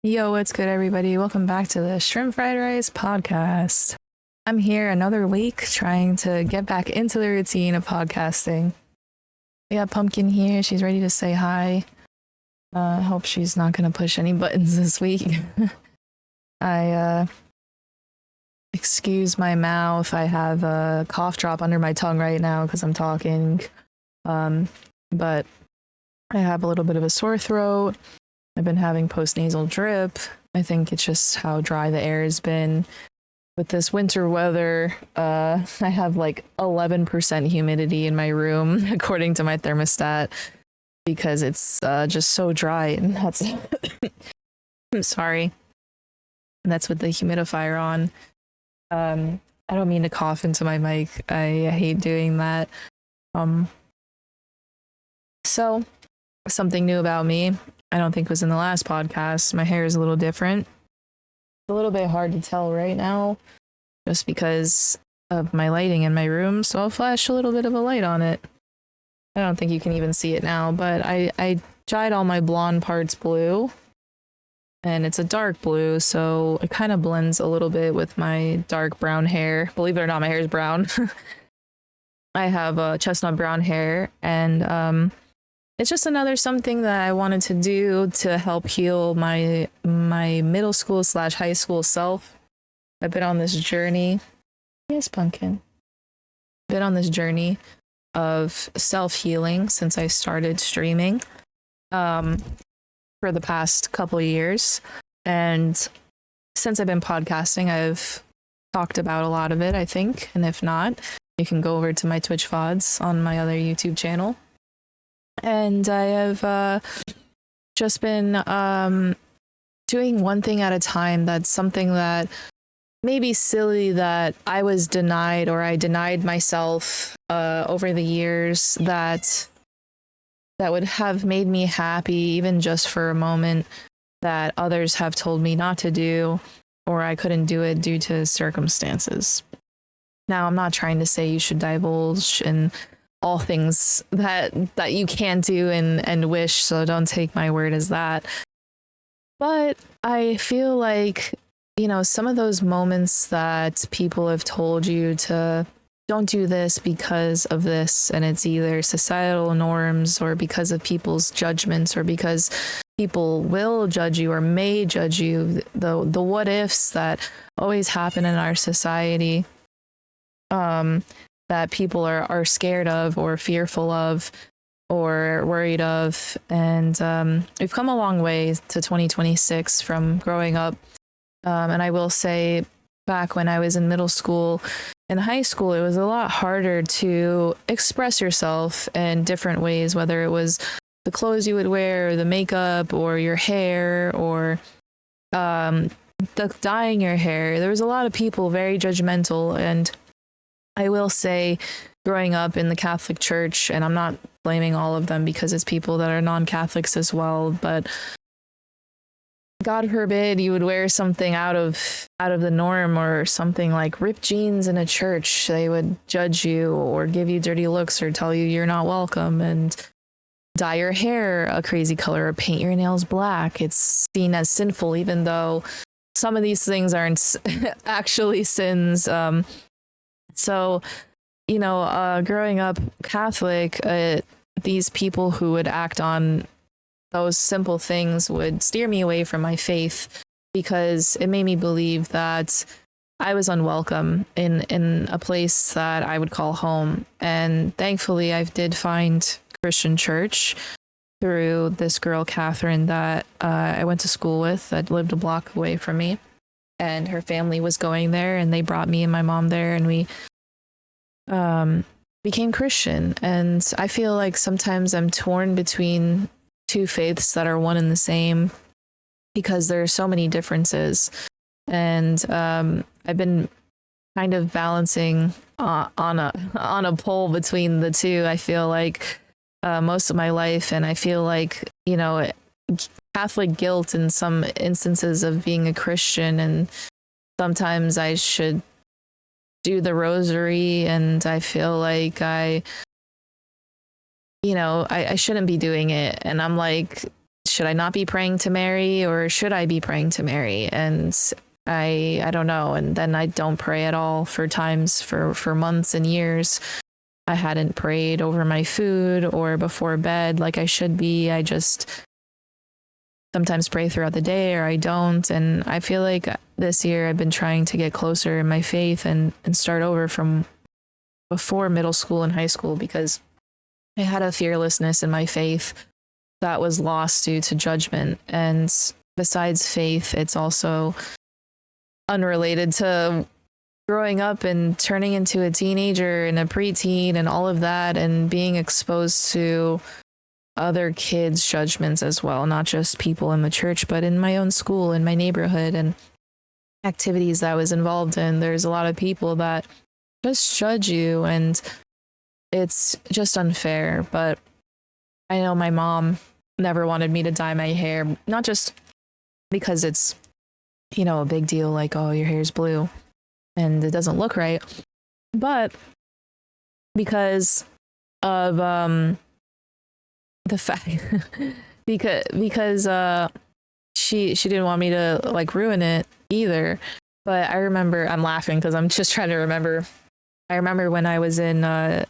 Yo, what's good, everybody? Welcome back to the Shrimp Fried Rice podcast. I'm here another week trying to get back into the routine of podcasting. We got Pumpkin here. She's ready to say hi. I hope she's not going to push any buttons this week. Excuse my mouth. I have a cough drop under my tongue right now because I'm talking. But I have a little bit of a sore throat. I've been having post-nasal drip. I think it's just how dry the air has been. With this winter weather, I have like 11% humidity in my room, according to my thermostat, because it's just so dry. And that's, I'm sorry. And that's with the humidifier on. I don't mean to cough into my mic. I hate doing that. So, something new about me. I don't think was in the last podcast. My hair is a little different. It's a little bit hard to tell right now just because of my lighting in my room, so I'll flash a little bit of a light on it. I don't think you can even see it now, but I dyed all my blonde parts blue, and it's a dark blue, so it kind of blends a little bit with my dark brown hair. Believe it or not, my hair is brown. I have chestnut brown hair, and it's just another something that I wanted to do to help heal my middle school / high school self. I've been on this journey. Yes, Pumpkin. Been on this journey of self-healing since I started streaming for the past couple of years. And since I've been podcasting, I've talked about a lot of it, I think. And if not, you can go over to my Twitch VODs on my other YouTube channel. And I have just been doing one thing at a time. That's something that may be silly that I was denied, or I denied myself over the years, that would have made me happy even just for a moment, that others have told me not to do, or I couldn't do it due to circumstances. Now, I'm not trying to say you should divulge in all things that you can do and wish, so don't take my word as that. But I feel like, some of those moments that people have told you to don't do this because of this, and it's either societal norms or because of people's judgments or because people will judge you or may judge you, the what ifs that always happen in our society, that people are scared of or fearful of or worried of. And we've come a long way to 2026 from growing up. And I will say, back when I was in middle school and high school, it was a lot harder to express yourself in different ways, whether it was the clothes you would wear, or the makeup, or your hair, or the dyeing your hair. There was a lot of people very judgmental. And I will say, growing up in the Catholic Church, and I'm not blaming all of them because it's people that are non-Catholics as well, but God forbid you would wear something out of the norm, or something like ripped jeans in a church. They would judge you or give you dirty looks or tell you you're not welcome, and dye your hair a crazy color or paint your nails black. It's seen as sinful, even though some of these things aren't actually sins. So, growing up Catholic, these people who would act on those simple things would steer me away from my faith, because it made me believe that I was unwelcome in a place that I would call home. And thankfully, I did find Christian church through this girl, Catherine, that I went to school with, that lived a block away from me. And her family was going there, and they brought me and my mom there, and we became Christian. And I feel like sometimes I'm torn between two faiths that are one and the same, because there are so many differences. And I've been kind of balancing on a pole between the two, I feel like, most of my life. And I feel like, Catholic guilt in some instances of being a Christian, and sometimes I should do the rosary, and I feel like I shouldn't be doing it. And I'm like, should I not be praying to Mary, or should I be praying to Mary? And I don't know. And then I don't pray at all for times for months and years. I hadn't prayed over my food or before bed like I should be. I just sometimes pray throughout the day, or I don't. And I feel like this year I've been trying to get closer in my faith and start over from before middle school and high school, because I had a fearlessness in my faith that was lost due to judgment. And besides faith, it's also unrelated to growing up and turning into a teenager and a preteen and all of that, and being exposed to other kids' judgments as well, not just people in the church, but in my own school, in my neighborhood, and activities that I was involved in. There's a lot of people that just judge you, and it's just unfair. But I know my mom never wanted me to dye my hair, not just because it's, you know, a big deal, like, oh, your hair's blue and it doesn't look right, but because of the fact because she didn't want me to like ruin it either. But I remember, I'm laughing because I'm just trying to remember. I remember when I was in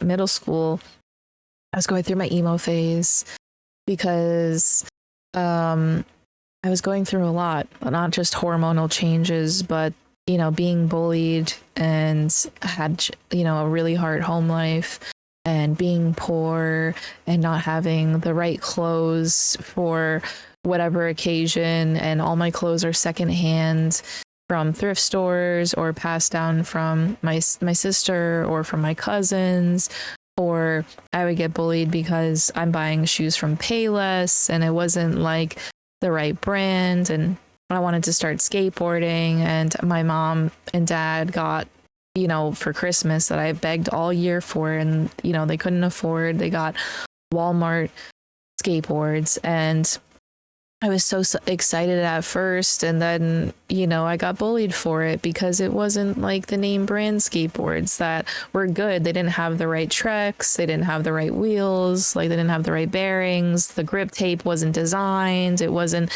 middle school, I was going through my emo phase because I was going through a lot, not just hormonal changes, but, you know, being bullied, and had, you know, a really hard home life, and being poor and not having the right clothes for whatever occasion. And all my clothes are secondhand from thrift stores, or passed down from my sister or from my cousins. Or I would get bullied because I'm buying shoes from Payless and it wasn't like the right brand. And I wanted to start skateboarding, and my mom and dad got, you know, for Christmas that I begged all year for, and, you know, they couldn't afford. They got Walmart skateboards, and I was so excited at first, and then, you know, I got bullied for it because it wasn't like the name brand skateboards that were good. They didn't have the right tracks, they didn't have the right wheels, like they didn't have the right bearings, the grip tape wasn't designed, it wasn't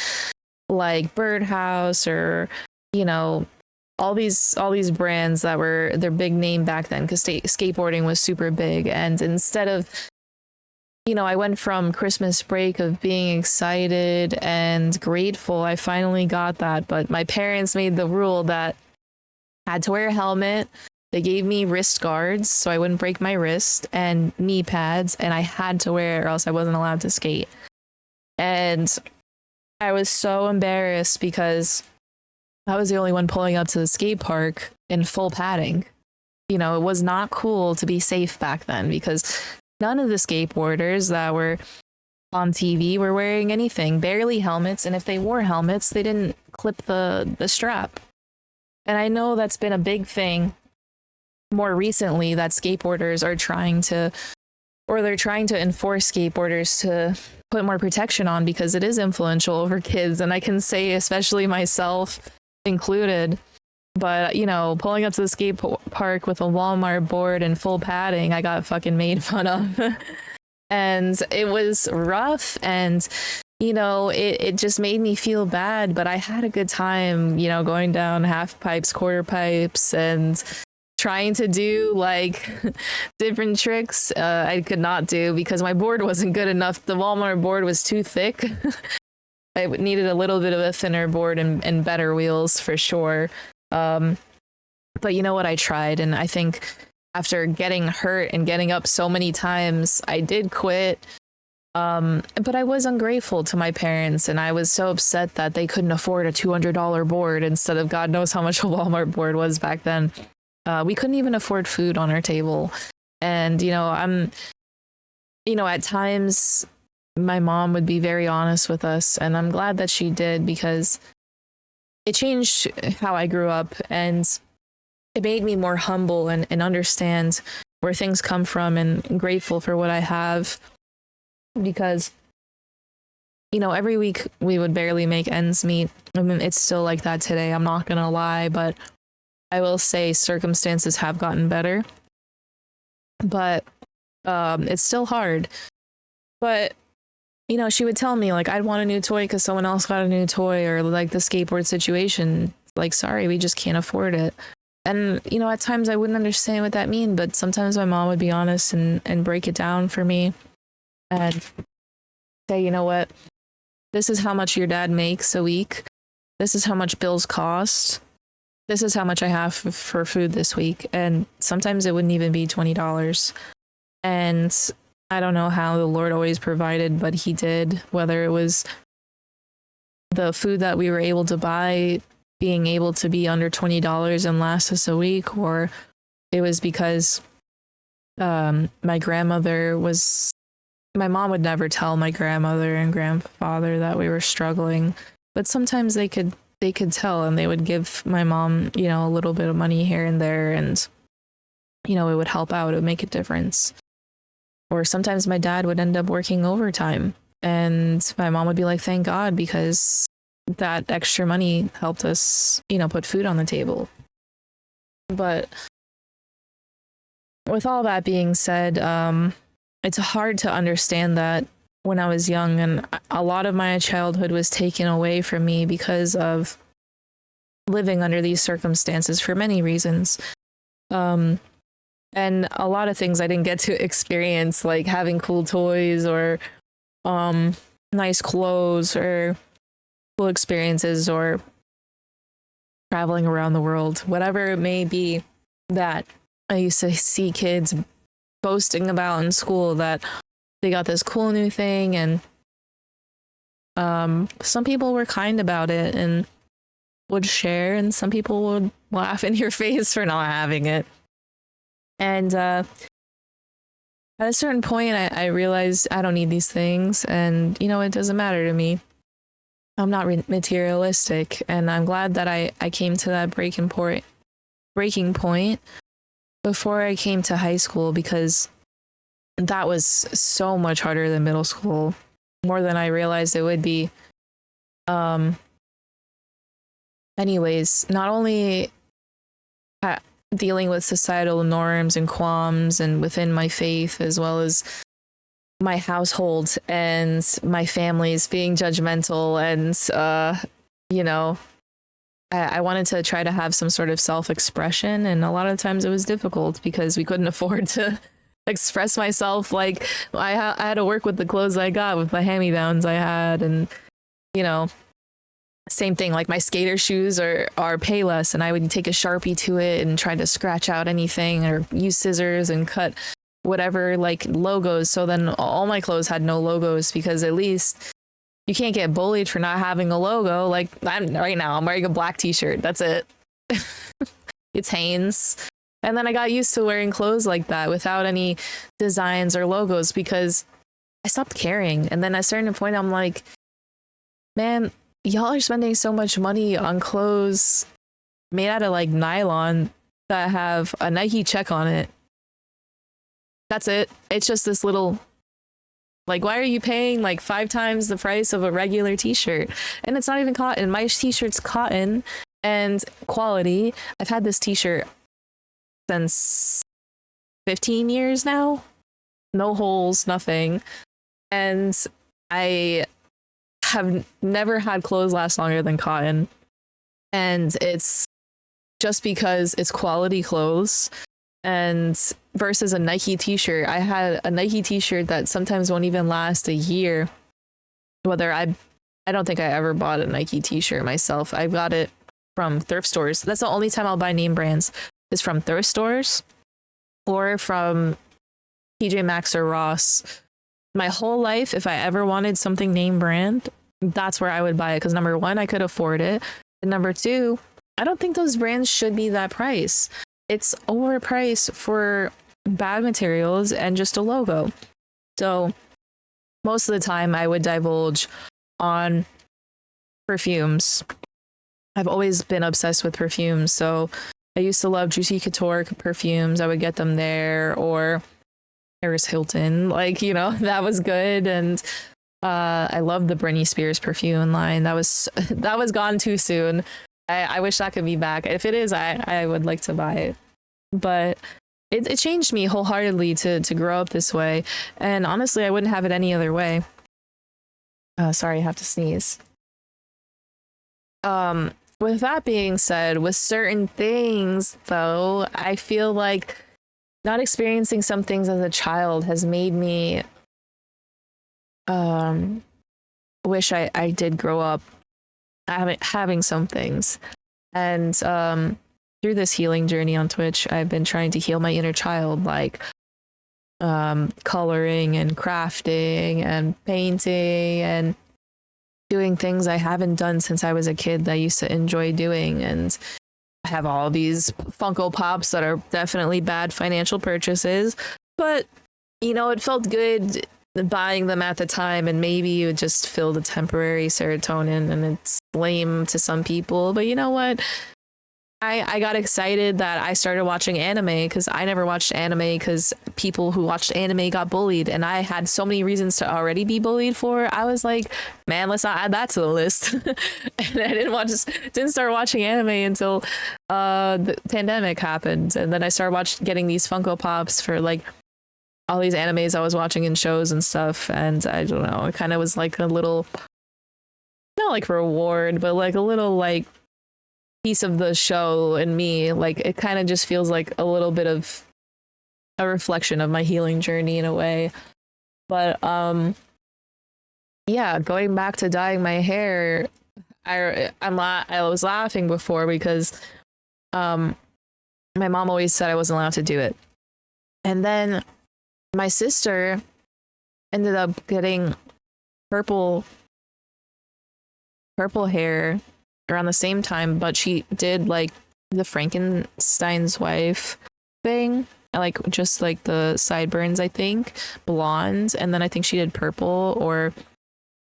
like Birdhouse or, you know, all these brands that were their big name back then, because skateboarding was super big. And instead of, you know, I went from Christmas break of being excited and grateful, I finally got that, but my parents made the rule that I had to wear a helmet. They gave me wrist guards so I wouldn't break my wrist, and knee pads, and I had to wear it or else I wasn't allowed to skate. And I was so embarrassed because I was the only one pulling up to the skate park in full padding. You know, it was not cool to be safe back then, because none of the skateboarders that were on TV were wearing anything, barely helmets. And if they wore helmets, they didn't clip the strap. And I know that's been a big thing more recently, that skateboarders are trying to, or they're trying to enforce skateboarders to put more protection on, because it is influential over kids. And I can say, especially myself included, but, you know, pulling up to the skate park with a Walmart board and full padding, I got fucking made fun of. And it was rough, and, you know, it just made me feel bad, but I had a good time, you know, going down half pipes, quarter pipes, and trying to do like different tricks I could not do because my board wasn't good enough. The Walmart board was too thick. I needed a little bit of a thinner board and better wheels for sure. But you know what? I tried, and I think after getting hurt and getting up so many times, I did quit. But I was ungrateful to my parents, and I was so upset that they couldn't afford a $200 board instead of God knows how much a Walmart board was back then. We couldn't even afford food on our table. And, you know, at times my mom would be very honest with us, and I'm glad that she did, because it changed how I grew up, and it made me more humble and understand where things come from, and grateful for what I have. Because, you know, every week we would barely make ends meet. I mean, it's still like that today, I'm not gonna lie, but I will say circumstances have gotten better. But it's still hard. But you know, she would tell me like I'd want a new toy because someone else got a new toy, or like the skateboard situation. Like, sorry, we just can't afford it. And, you know, at times I wouldn't understand what that mean, but sometimes my mom would be honest and break it down for me and say, you know what, this is how much your dad makes a week. This is how much bills cost. This is how much I have for food this week. And sometimes it wouldn't even be $20. And I don't know how the Lord always provided, but he did, whether it was the food that we were able to buy being able to be under $20 and last us a week, or it was because my grandmother was, my mom would never tell my grandmother and grandfather that we were struggling, but sometimes they could tell, and they would give my mom, you know, a little bit of money here and there, and, you know, it would help out, it would make a difference. Or sometimes my dad would end up working overtime, and my mom would be like, thank God, because that extra money helped us, you know, put food on the table. But with all that being said, it's hard to understand that when I was young, and a lot of my childhood was taken away from me because of living under these circumstances for many reasons. And a lot of things I didn't get to experience, like having cool toys or nice clothes or cool experiences or traveling around the world, whatever it may be, that I used to see kids boasting about in school that they got this cool new thing, and some people were kind about it and would share, and some people would laugh in your face for not having it. And at a certain point, I realized I don't need these things, and, you know, it doesn't matter to me. I'm not materialistic, and I'm glad that I came to that breaking point before I came to high school, because that was so much harder than middle school, more than I realized it would be. Anyways, not only dealing with societal norms and qualms and within my faith, as well as my household and my family's being judgmental, and you know, I wanted to try to have some sort of self-expression, and a lot of times it was difficult because we couldn't afford to express myself. Like I had to work with the clothes I got, with the hand-me-downs I had, and, you know, same thing, like my skater shoes are Payless, and I would take a Sharpie to it and try to scratch out anything, or use scissors and cut whatever, like, logos. So then all my clothes had no logos, because at least you can't get bullied for not having a logo. Like right now I'm wearing a black t-shirt, that's it. It's Hanes. And then I got used to wearing clothes like that without any designs or logos, because I stopped caring. And then at a certain point I'm like, man, y'all are spending so much money on clothes made out of like nylon that have a Nike check on it. That's it. It's just this little, like, why are you paying like 5 times the price of a regular t-shirt? And it's not even cotton. My t-shirt's cotton and quality. I've had this t-shirt since 15 years now. No holes, nothing. And I have never had clothes last longer than cotton. And it's just because it's quality clothes. And versus a Nike t-shirt, I had a Nike t-shirt that sometimes won't even last a year. Whether I don't think I ever bought a Nike t-shirt myself. I got it from thrift stores. That's the only time I'll buy name brands, is from thrift stores or from TJ Maxx or Ross. My whole life, if I ever wanted something name brand, that's where I would buy it, because number one, I could afford it, and number two, I don't think those brands should be that price. It's overpriced for bad materials and just a logo. So most of the time I would divulge on perfumes. I've always been obsessed with perfumes. So I used to love Juicy Couture perfumes. I would get them there, or Paris Hilton. Like, you know, that was good. And I love the Britney Spears perfume line. That was gone too soon. I wish that could be back. If it is, I would like to buy it. But it changed me wholeheartedly to grow up this way. And honestly, I wouldn't have it any other way. Sorry, I have to sneeze. With that being said, with certain things though, I feel like not experiencing some things as a child has made me wish I did grow up having some things. And through this healing journey on Twitch, I've been trying to heal my inner child, like coloring and crafting and painting and doing things I haven't done since I was a kid that I used to enjoy doing. And I have all these Funko Pops that are definitely bad financial purchases, but you know, it felt good buying them at the time, and maybe it just filled a temporary serotonin, and it's lame to some people, but you know what? I got excited that I started watching anime, because I never watched anime because people who watched anime got bullied, and I had so many reasons to already be bullied for. I was like, man, let's not add that to the list. And I didn't start watching anime until the pandemic happened, and then I started getting these Funko Pops for like all these animes I was watching in shows and stuff. And I don't know, it kind of was like a little, not like reward, but like a little like piece of the show and me. Like it kind of just feels like a little bit of a reflection of my healing journey in a way. But yeah, going back to dyeing my hair, I was laughing before because my mom always said I wasn't allowed to do it, and then my sister ended up getting purple hair around the same time, but she did like the Frankenstein's wife thing, like just like the sideburns, I think, blonde, and then I think she did purple or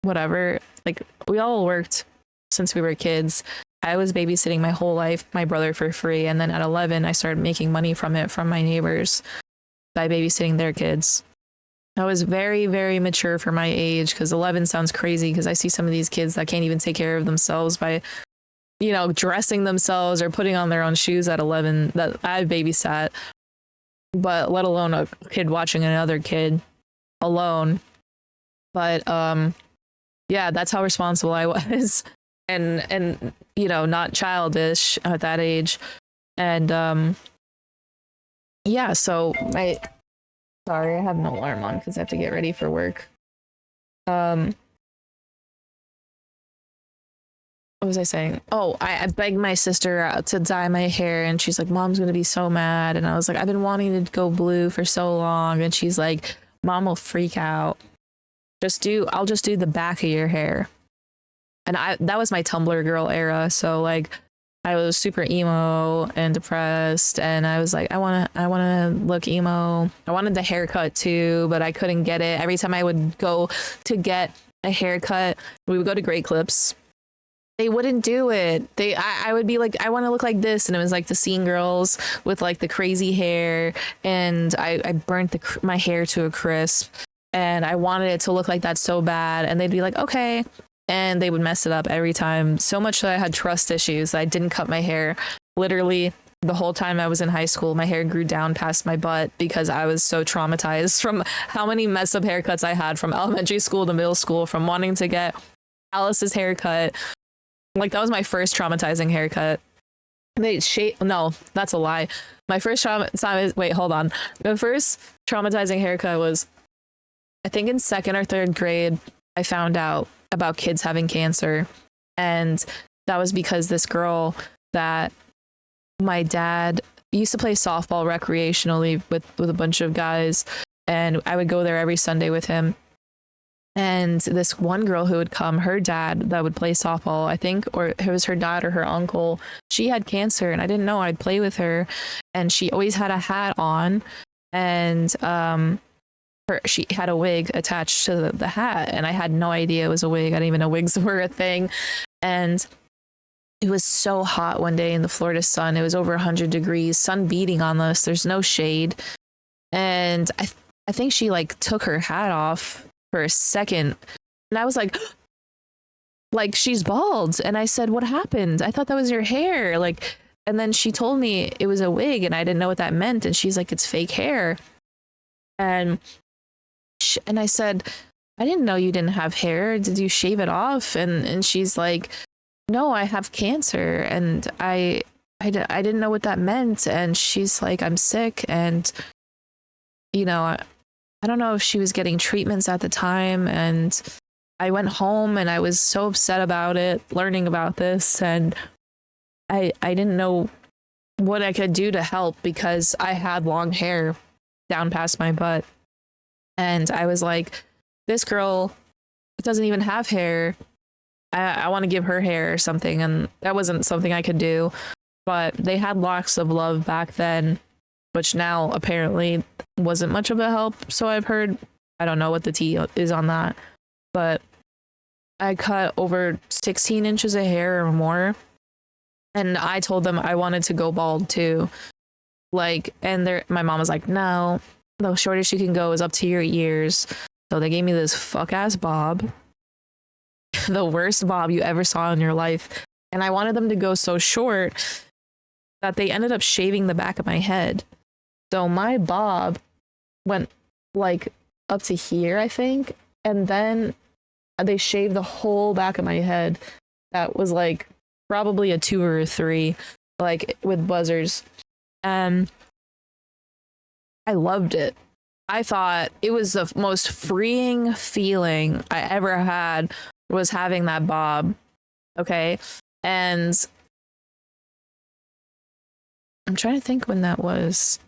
whatever. Like we all worked since we were kids. I was babysitting my whole life, my brother for free, and then at 11 I started making money from it from my neighbors by babysitting their kids. I was very, very mature for my age, because 11 sounds crazy because I see some of these kids that can't even take care of themselves by, you know, dressing themselves or putting on their own shoes at 11 that I've babysat, but let alone a kid watching another kid alone. But yeah, that's how responsible I was, and you know, not childish at that age. And yeah, so sorry, I have an alarm on because I have to get ready for work. What was I saying? Oh, I begged my sister to dye my hair, and she's like, Mom's gonna be so mad. And I was like, I've been wanting to go blue for so long. And she's like, Mom will freak out. I'll just do the back of your hair. And that was my Tumblr girl era. So like I was super emo and depressed, and I was like, I wanna look emo. I wanted the haircut too, but I couldn't get it. Every time I would go to get a haircut, we would go to Great Clips. They wouldn't do it. I would be like, I want to look like this, and it was like the scene girls with like the crazy hair, and I burnt my hair to a crisp, and I wanted it to look like that so bad, and they'd be like, okay. And they would mess it up every time, so much that I had trust issues. I didn't cut my hair. Literally, the whole time I was in high school, my hair grew down past my butt because I was so traumatized from how many messed up haircuts I had from elementary school to middle school, from wanting to get Alice's haircut. Like, that was my first traumatizing haircut. No, that's a lie. My first wait, hold on. The first traumatizing haircut was, I think in 2nd or 3rd grade, I found out about kids having cancer. And that was because this girl that my dad used to play softball recreationally with a bunch of guys, and I would go there every Sunday with him. And this one girl who would come, her dad that would play softball, I think, or it was her dad or her uncle, she had cancer, and I didn't know. I'd play with her, and she always had a hat on, and she had a wig attached to the hat, and I had no idea it was a wig. I didn't even know wigs were a thing. And it was so hot one day in the Florida sun. It was over 100 degrees, sun beating on us. There's no shade. And I think she like took her hat off for a second, and I was like she's bald. And I said, what happened? I thought that was your hair. Like, and then she told me it was a wig, and I didn't know what that meant. And she's like, it's fake hair. And I said, I didn't know you didn't have hair. Did you shave it off? And she's like, no, I have cancer. And I didn't know what that meant. And she's like, I'm sick. And, you know, I don't know if she was getting treatments at the time. And I went home and I was so upset about it, learning about this. And I didn't know what I could do to help because I had long hair down past my butt. And I was like, this girl doesn't even have hair. I want to give her hair or something. And that wasn't something I could do. But they had locks of love back then, which now apparently wasn't much of a help. So I've heard. I don't know what the tea is on that. But I cut over 16 inches of hair or more. And I told them I wanted to go bald too. Like, and my mom was like, no, the shortest you can go is up to your ears. So they gave me this fuck ass bob, the worst bob you ever saw in your life. And I wanted them to go so short that they ended up shaving the back of my head. So my bob went like up to here, I think. And then they shaved the whole back of my head. That was like probably a 2 or a 3, like with buzzers. And I loved it. I thought it was the most freeing feeling I ever had was having that bob. Okay. And I'm trying to think when that was.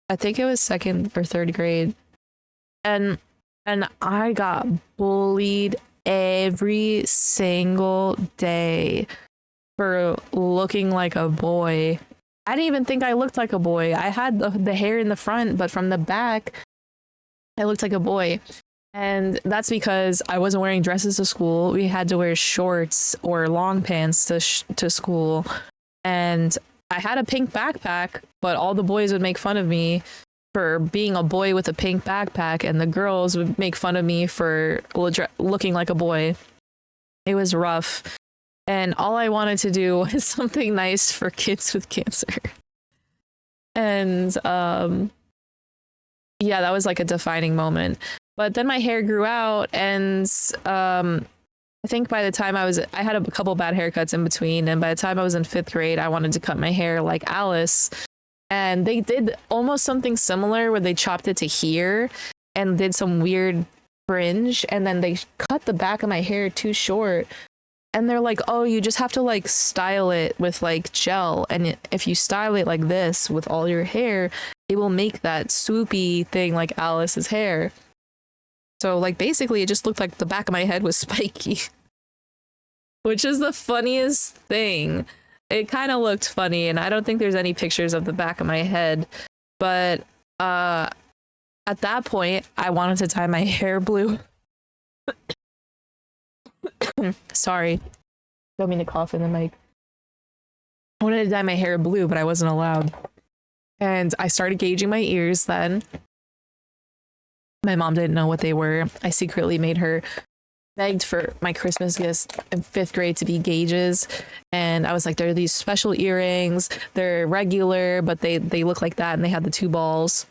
I think it was 2nd or 3rd grade. And I got bullied every single day for looking like a boy. I didn't even think I looked like a boy. I had the hair in the front, but from the back, I looked like a boy. And that's because I wasn't wearing dresses to school. We had to wear shorts or long pants to school. And I had a pink backpack, but all the boys would make fun of me for being a boy with a pink backpack, and the girls would make fun of me for looking like a boy. It was rough. And all I wanted to do was something nice for kids with cancer. And yeah, that was like a defining moment. But then my hair grew out, and I think by the time I had a couple bad haircuts in between, and by the time I was in 5th grade, I wanted to cut my hair like Alice. And they did almost something similar where they chopped it to here and did some weird fringe, and then they cut the back of my hair too short. And they're like, oh, you just have to like style it with like gel. And if you style it like this with all your hair, it will make that swoopy thing like Alice's hair. So like basically it just looked like the back of my head was spiky, which is the funniest thing. It kind of looked funny, and I don't think there's any pictures of the back of my head. But at that point, I wanted to dye my hair blue. Sorry. Don't mean to cough in the mic. I wanted to dye my hair blue, but I wasn't allowed. And I started gauging my ears then. My mom didn't know what they were. I secretly made her begged for my Christmas gifts in 5th grade to be gauges. And I was like, there are these special earrings. They're regular, but they look like that. And they had the 2 balls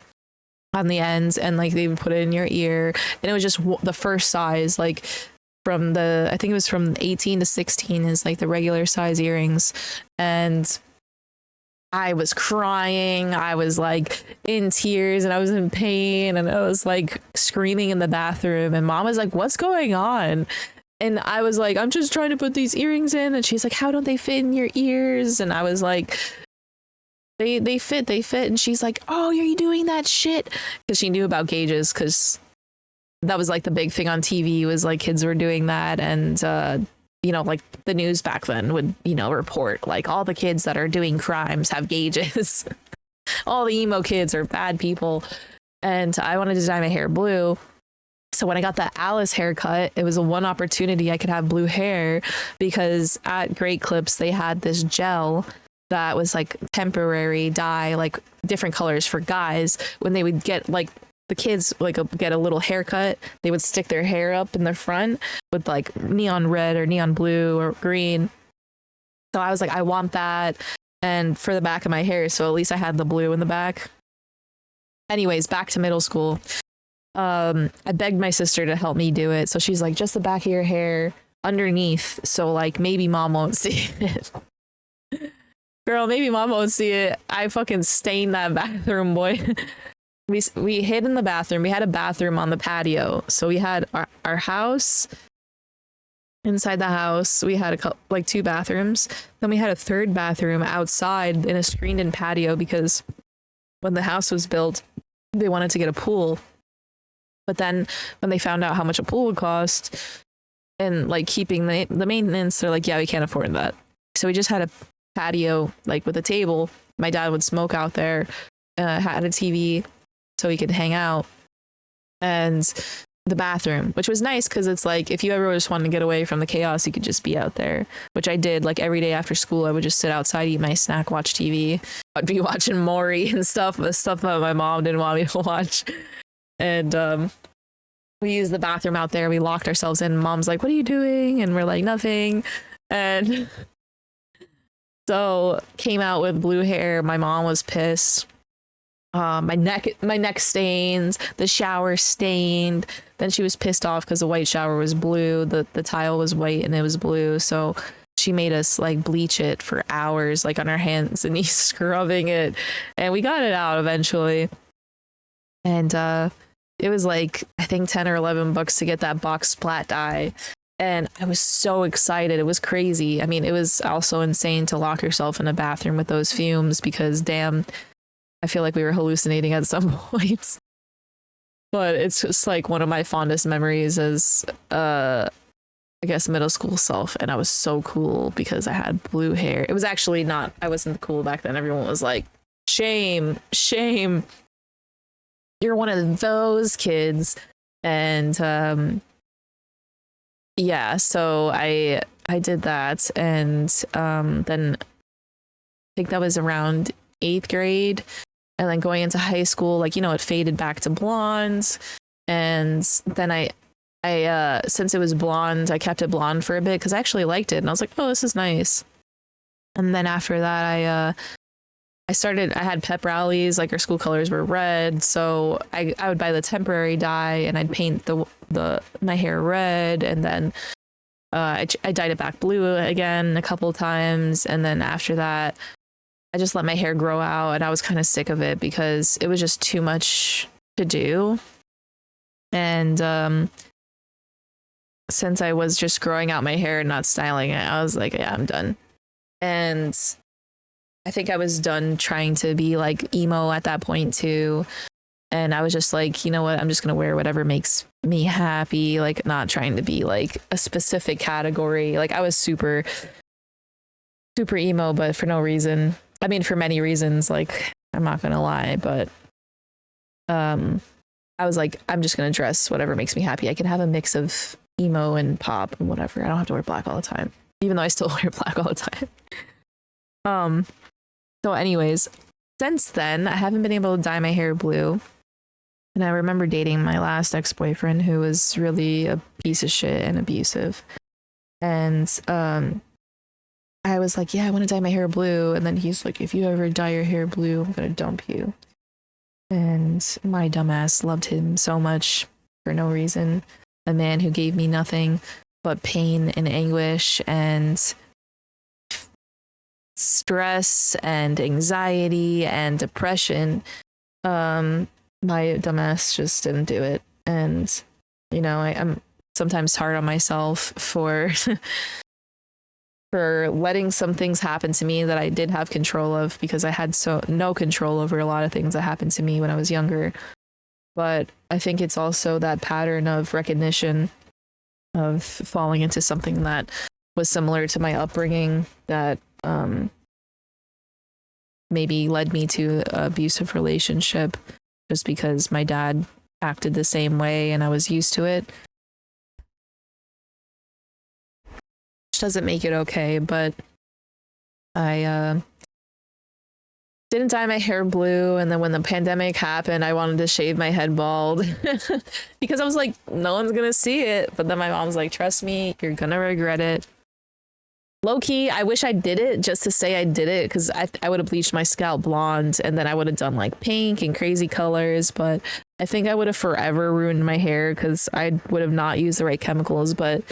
on the ends, and like they would put it in your ear. And it was just the first size, like I think it was from 18 to 16 is like the regular size earrings. And I was crying. I was like in tears, and I was in pain, and I was like screaming in the bathroom. And mom was like, what's going on? And I was like, I'm just trying to put these earrings in. And she's like, how don't they fit in your ears? And I was like, they fit. And she's like, oh, are you doing that shit? Because she knew about gauges, because that was like the big thing on TV was like kids were doing that. And you know, like the news back then would, you know, report like all the kids that are doing crimes have gauges. All the emo kids are bad people. And I wanted to dye my hair blue. So when I got that Alice haircut, it was a one opportunity I could have blue hair, because at Great Clips, they had this gel that was like temporary dye, like different colors for guys. When they would get like the kids like get a little haircut, they would stick their hair up in the front with like neon red or neon blue or green. So I was like, I want that. And for the back of my hair, so at least I had the blue in the back. Anyways, back to middle school. I begged my sister to help me do it. So she's like, just the back of your hair underneath. So like maybe mom won't see it. Girl, maybe mom won't see it. I fucking stained that bathroom, boy. We hid in the bathroom. We had a bathroom on the patio. So we had our house. Inside the house, we had like 2 bathrooms. Then we had a 3rd bathroom outside in a screened-in patio because when the house was built, they wanted to get a pool. But then when they found out how much a pool would cost and like keeping the maintenance, they're like, yeah, we can't afford that. So we just had a patio like with a table. My dad would smoke out there, had a TV so he could hang out, and the bathroom, which was nice because it's like if you ever just wanted to get away from the chaos, you could just be out there, which I did. Like every day after school, I would just sit outside, eat my snack, watch TV. I'd be watching Maury and stuff, the stuff that my mom didn't want me to watch. And we used the bathroom out there. We locked ourselves in. Mom's like, what are you doing? And we're like, nothing. And so came out with blue hair. My mom was pissed. My neck stains, the shower stained. Then she was pissed off because the white shower was blue. The tile was white and it was blue. So she made us like bleach it for hours, like on our hands and knees, scrubbing it. And we got it out eventually. And it was like, I think 10 or 11 bucks to get that box splat dye. And I was so excited. It was crazy. I mean, it was also insane to lock yourself in a bathroom with those fumes because damn, I feel like we were hallucinating at some points. But it's just like one of my fondest memories as I guess middle school self. And I was so cool because I had blue hair. It was actually not, I wasn't cool back then. Everyone was like, shame, shame. You're one of those kids. And yeah, so I did that. And then I think that was around 8th grade. And then going into high school, like, you know, it faded back to blonde. And then I since it was blonde, I kept it blonde for a bit because I actually liked it. And I was like, oh, this is nice. And then after that, I had pep rallies, like our school colors were red. So I would buy the temporary dye and I'd paint my hair red. And then I dyed it back blue again a couple times. And then after that, I just let my hair grow out, and I was kind of sick of it because it was just too much to do. And since I was just growing out my hair and not styling it, I was like, yeah, I'm done. And I think I was done trying to be like emo at that point too. And I was just like, you know what? I'm just going to wear whatever makes me happy, like not trying to be like a specific category. Like I was super, super emo, but for no reason. I mean, for many reasons, like, I'm not gonna lie, but I was like, I'm just gonna dress whatever makes me happy. I can have a mix of emo and pop and whatever. I don't have to wear black all the time, even though I still wear black all the time. So anyways, since then, I haven't been able to dye my hair blue. And I remember dating my last ex-boyfriend who was really a piece of shit and abusive. And I was like, yeah, I want to dye my hair blue. And then he's like, if you ever dye your hair blue, I'm going to dump you. And my dumbass loved him so much for no reason. A man who gave me nothing but pain and anguish and stress and anxiety and depression. My dumbass just didn't do it. And, you know, I'm sometimes hard on myself for for letting some things happen to me that I did have control of, because I had no control over a lot of things that happened to me when I was younger. But I think it's also that pattern of recognition of falling into something that was similar to my upbringing that maybe led me to an abusive relationship just because my dad acted the same way and I was used to it. Doesn't make it okay, but I didn't dye my hair blue, and then when the pandemic happened, I wanted to shave my head bald because I was like, no one's gonna see it. But then my mom was like, trust me, you're gonna regret it. low key, I wish I did it just to say I did it, because I would have bleached my scalp blonde and then I would have done like pink and crazy colors, but I think I would have forever ruined my hair because I would have not used the right chemicals. But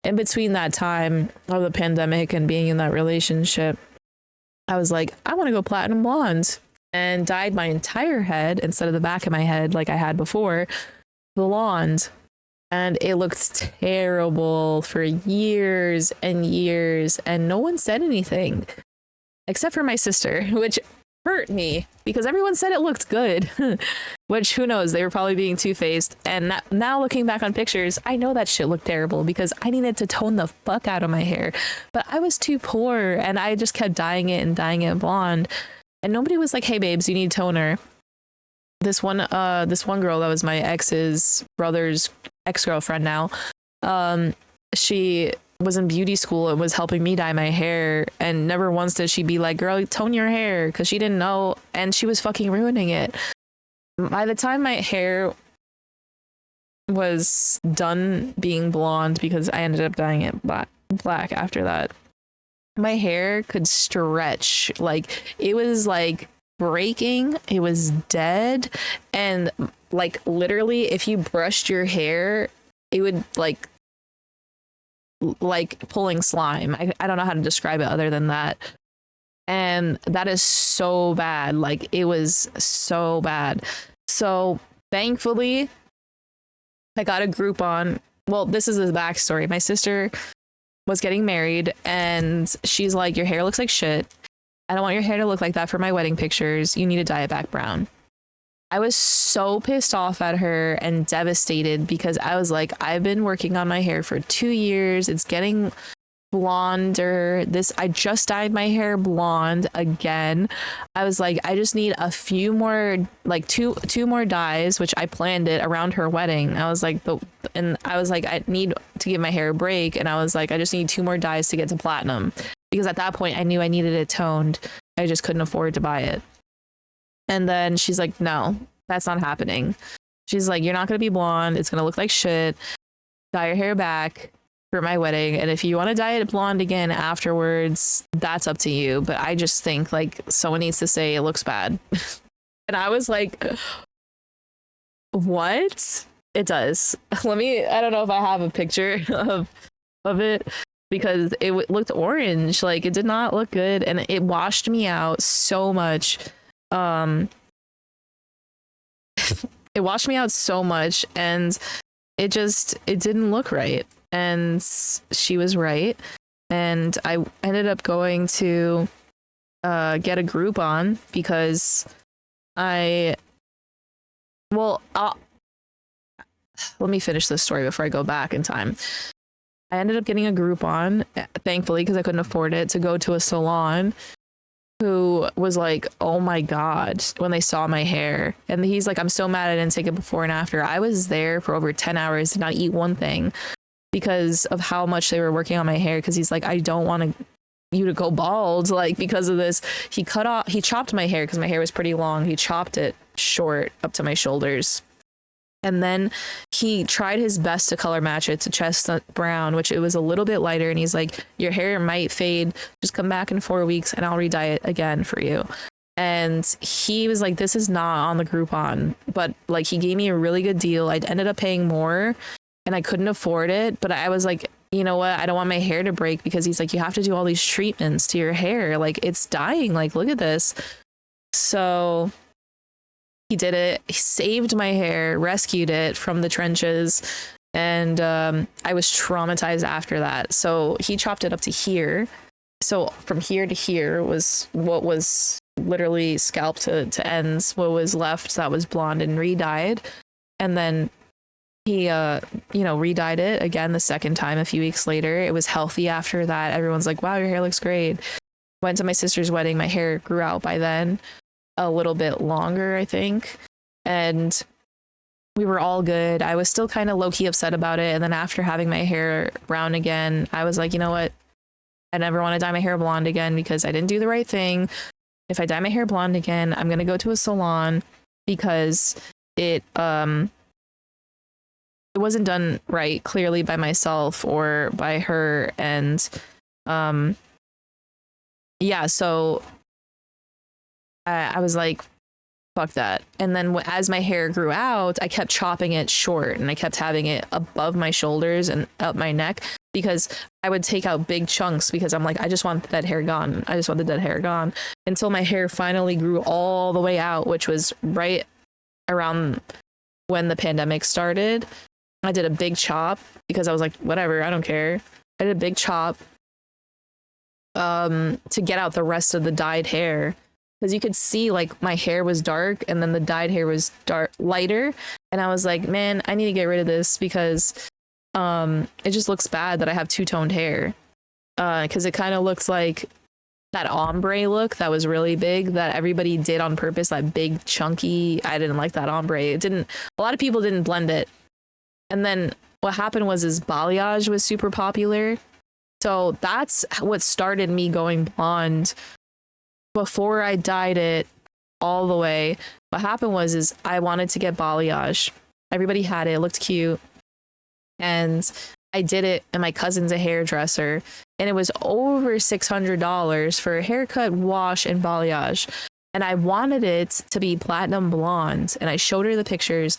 in between that time of the pandemic and being in that relationship, I was like, I want to go platinum blonde, and dyed my entire head instead of the back of my head like I had before, blonde. And it looked terrible for years and years, and no one said anything except for my sister, which hurt me because everyone said it looked good. Which, who knows, they were probably being two-faced. And now looking back on pictures, I know that shit looked terrible because I needed to tone the fuck out of my hair, but I was too poor and I just kept dyeing it blonde, and nobody was like, hey babes, you need toner. This one girl that was my ex's brother's ex-girlfriend now, she was in beauty school and was helping me dye my hair, and never once did she be like, girl, tone your hair, because she didn't know, and she was fucking ruining it. By the time my hair was done being blonde, because I ended up dyeing it black after that, my hair could stretch. Like, it was like breaking, it was dead, and like literally if you brushed your hair, it would like pulling slime. I don't know how to describe it other than that. And that is so bad. Like, it was so bad. So thankfully I got a Groupon. Well, this is the backstory. My sister was getting married and she's like, your hair looks like shit. I don't want your hair to look like that for my wedding pictures. You need to dye it back brown. I was so pissed off at her and devastated because I was like, I've been working on my hair for 2 years. It's getting blonder. I just dyed my hair blonde again. I was like, I just need a few more, like two more dyes, which I planned it around her wedding. I was like, I need to give my hair a break. And I was like, I just need 2 more dyes to get to platinum. Because at that point I knew I needed it toned. I just couldn't afford to buy it. And then she's like, no, that's not happening. She's like, you're not going to be blonde. It's going to look like shit. Dye your hair back for my wedding. And if you want to dye it blonde again afterwards, that's up to you. But I just think like someone needs to say it looks bad. And I was like, what? It does. I don't know if I have a picture of it, because it looked orange. Like, it did not look good. And it washed me out so much. It washed me out so much, and it didn't look right. And she was right, and I ended up going to get a Groupon because let me finish this story before I go back in time. I ended up getting a Groupon, thankfully, because I couldn't afford it, to go to a salon, who was like, oh my god, when they saw my hair. And he's like, I'm so mad I didn't take it before and after. I was there for over 10 hours, did not eat one thing because of how much they were working on my hair. Because he's like, I don't want you to go bald, like, because of this. He chopped my hair because my hair was pretty long. He chopped it short up to my shoulders. And then he tried his best to color match it to chestnut brown, which it was a little bit lighter. And he's like, your hair might fade. Just come back in 4 weeks and I'll re-dye it again for you. And he was like, this is not on the Groupon. But like, he gave me a really good deal. I ended up paying more and I couldn't afford it. But I was like, you know what? I don't want my hair to break, because he's like, you have to do all these treatments to your hair. Like, it's dying. Like, look at this. So he did it. He saved my hair, rescued it from the trenches, and I was traumatized after that. So he chopped it up to here. So from here to here was what was literally scalp to ends. What was left that was blonde and re-dyed. And then he re-dyed it again the second time a few weeks later. It was healthy after that. Everyone's like, wow, your hair looks great. Went to my sister's wedding. My hair grew out by then, a little bit longer, I think. And we were all good. I was still kind of low-key upset about it. And then after having my hair brown again, I was like, you know what? I never want to dye my hair blonde again because I didn't do the right thing. If I dye my hair blonde again, I'm going to go to a salon because it wasn't done right, clearly, by myself or by her. And Um, yeah, so I was like, fuck that. And then as my hair grew out, I kept chopping it short and I kept having it above my shoulders and up my neck because I would take out big chunks because I'm like, I just want the dead hair gone. I just want the dead hair gone until my hair finally grew all the way out, which was right around when the pandemic started. I did a big chop because I was like, whatever, I don't care. I did a big chop to get out the rest of the dyed hair. Because you could see like my hair was dark and then the dyed hair was lighter, and I was like, man, I need to get rid of this because it just looks bad that I have two-toned hair, because it kind of looks like that ombre look that was really big that everybody did on purpose, that big chunky. I didn't like that ombre. A lot of people didn't blend it. And then what happened was balayage was super popular, so that's what started me going blonde. Before I dyed it all the way, what happened was I wanted to get balayage. Everybody had it. It looked cute. And I did it, and my cousin's a hairdresser, and it was over $600 for a haircut, wash, and balayage. And I wanted it to be platinum blonde, and I showed her the pictures,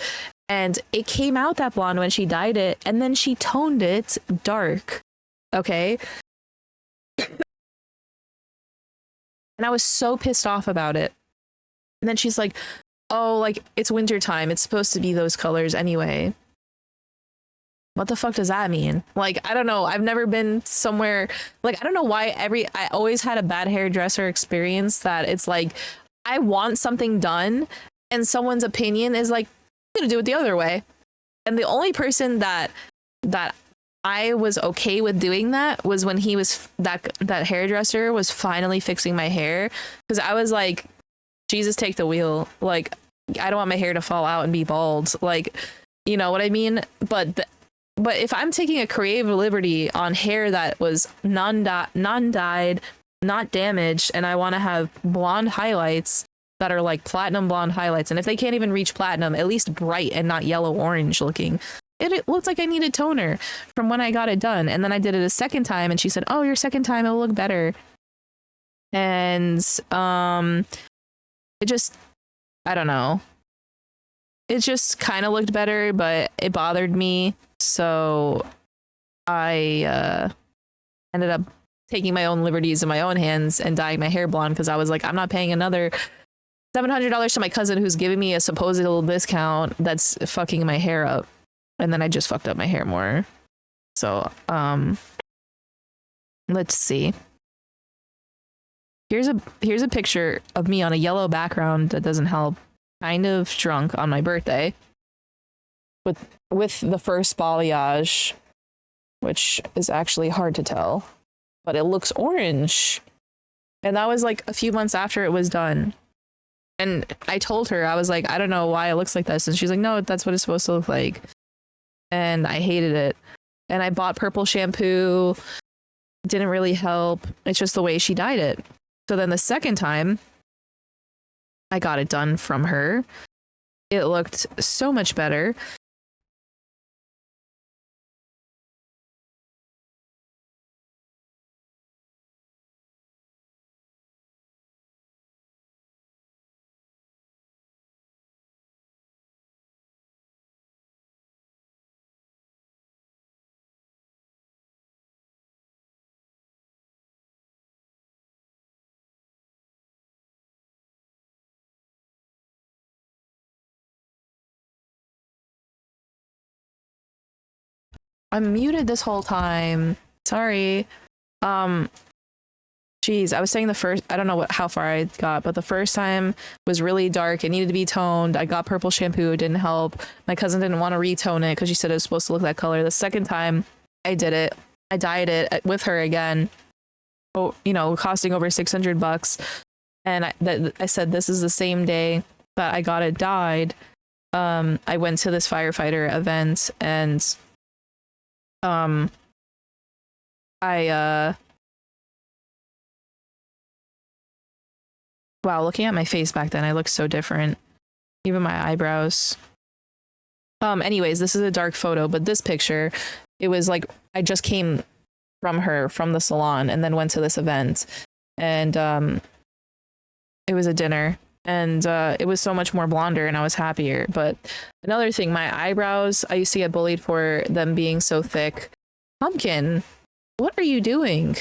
and it came out that blonde when she dyed it, and then she toned it dark. Okay? And I was so pissed off about it. And then she's like, oh, like, it's wintertime. It's supposed to be those colors anyway. What the fuck does that mean? Like, I don't know. I've never been somewhere, like, I don't know why I always had a bad hairdresser experience that it's like, I want something done and someone's opinion is like, I'm gonna do it the other way. And the only person that I was okay with doing that was when he was that hairdresser was finally fixing my hair, because I was like, Jesus, take the wheel. Like, I don't want my hair to fall out and be bald. Like, you know what I mean? But if I'm taking a creative liberty on hair that was non-dyed, not damaged, and I want to have blonde highlights that are like platinum blonde highlights, and if they can't even reach platinum, at least bright and not yellow orange looking. It looked like I needed toner from when I got it done. And then I did it a second time, and she said, oh, your second time it'll look better. And it just, I don't know. It just kind of looked better, but it bothered me. So I ended up taking my own liberties in my own hands and dyeing my hair blonde, because I was like, I'm not paying another $700 to my cousin who's giving me a supposed little discount that's fucking my hair up. And then I just fucked up my hair more. So, let's see. Here's a picture of me on a yellow background that doesn't help. Kind of drunk on my birthday. With the first balayage, which is actually hard to tell, but it looks orange. And that was like a few months after it was done. And I told her, I was like, I don't know why it looks like this. And she's like, no, that's what it's supposed to look like. And I hated it. And I bought purple shampoo. Didn't really help. It's just the way she dyed it. So then the second time I got it done from her, it looked so much better. I'm muted this whole time. Sorry. Geez, I was saying the first, I don't know how far I got, but the first time was really dark. It needed to be toned. I got purple shampoo. It didn't help. My cousin didn't want to retone it because she said it was supposed to look that color. The second time I did it, I dyed it with her again. Oh, you know, costing over $600. And I said, this is the same day that I got it dyed. I went to this firefighter event, and wow, looking at my face back then, I looked so different. Even my eyebrows. Anyways, this is a dark photo, but this picture, it was like I just came from the salon, and then went to this event, and it was a dinner, and it was so much more blonder, and I was happier. But another thing, my eyebrows, I used to get bullied for them being so thick. Pumpkin, what are you doing?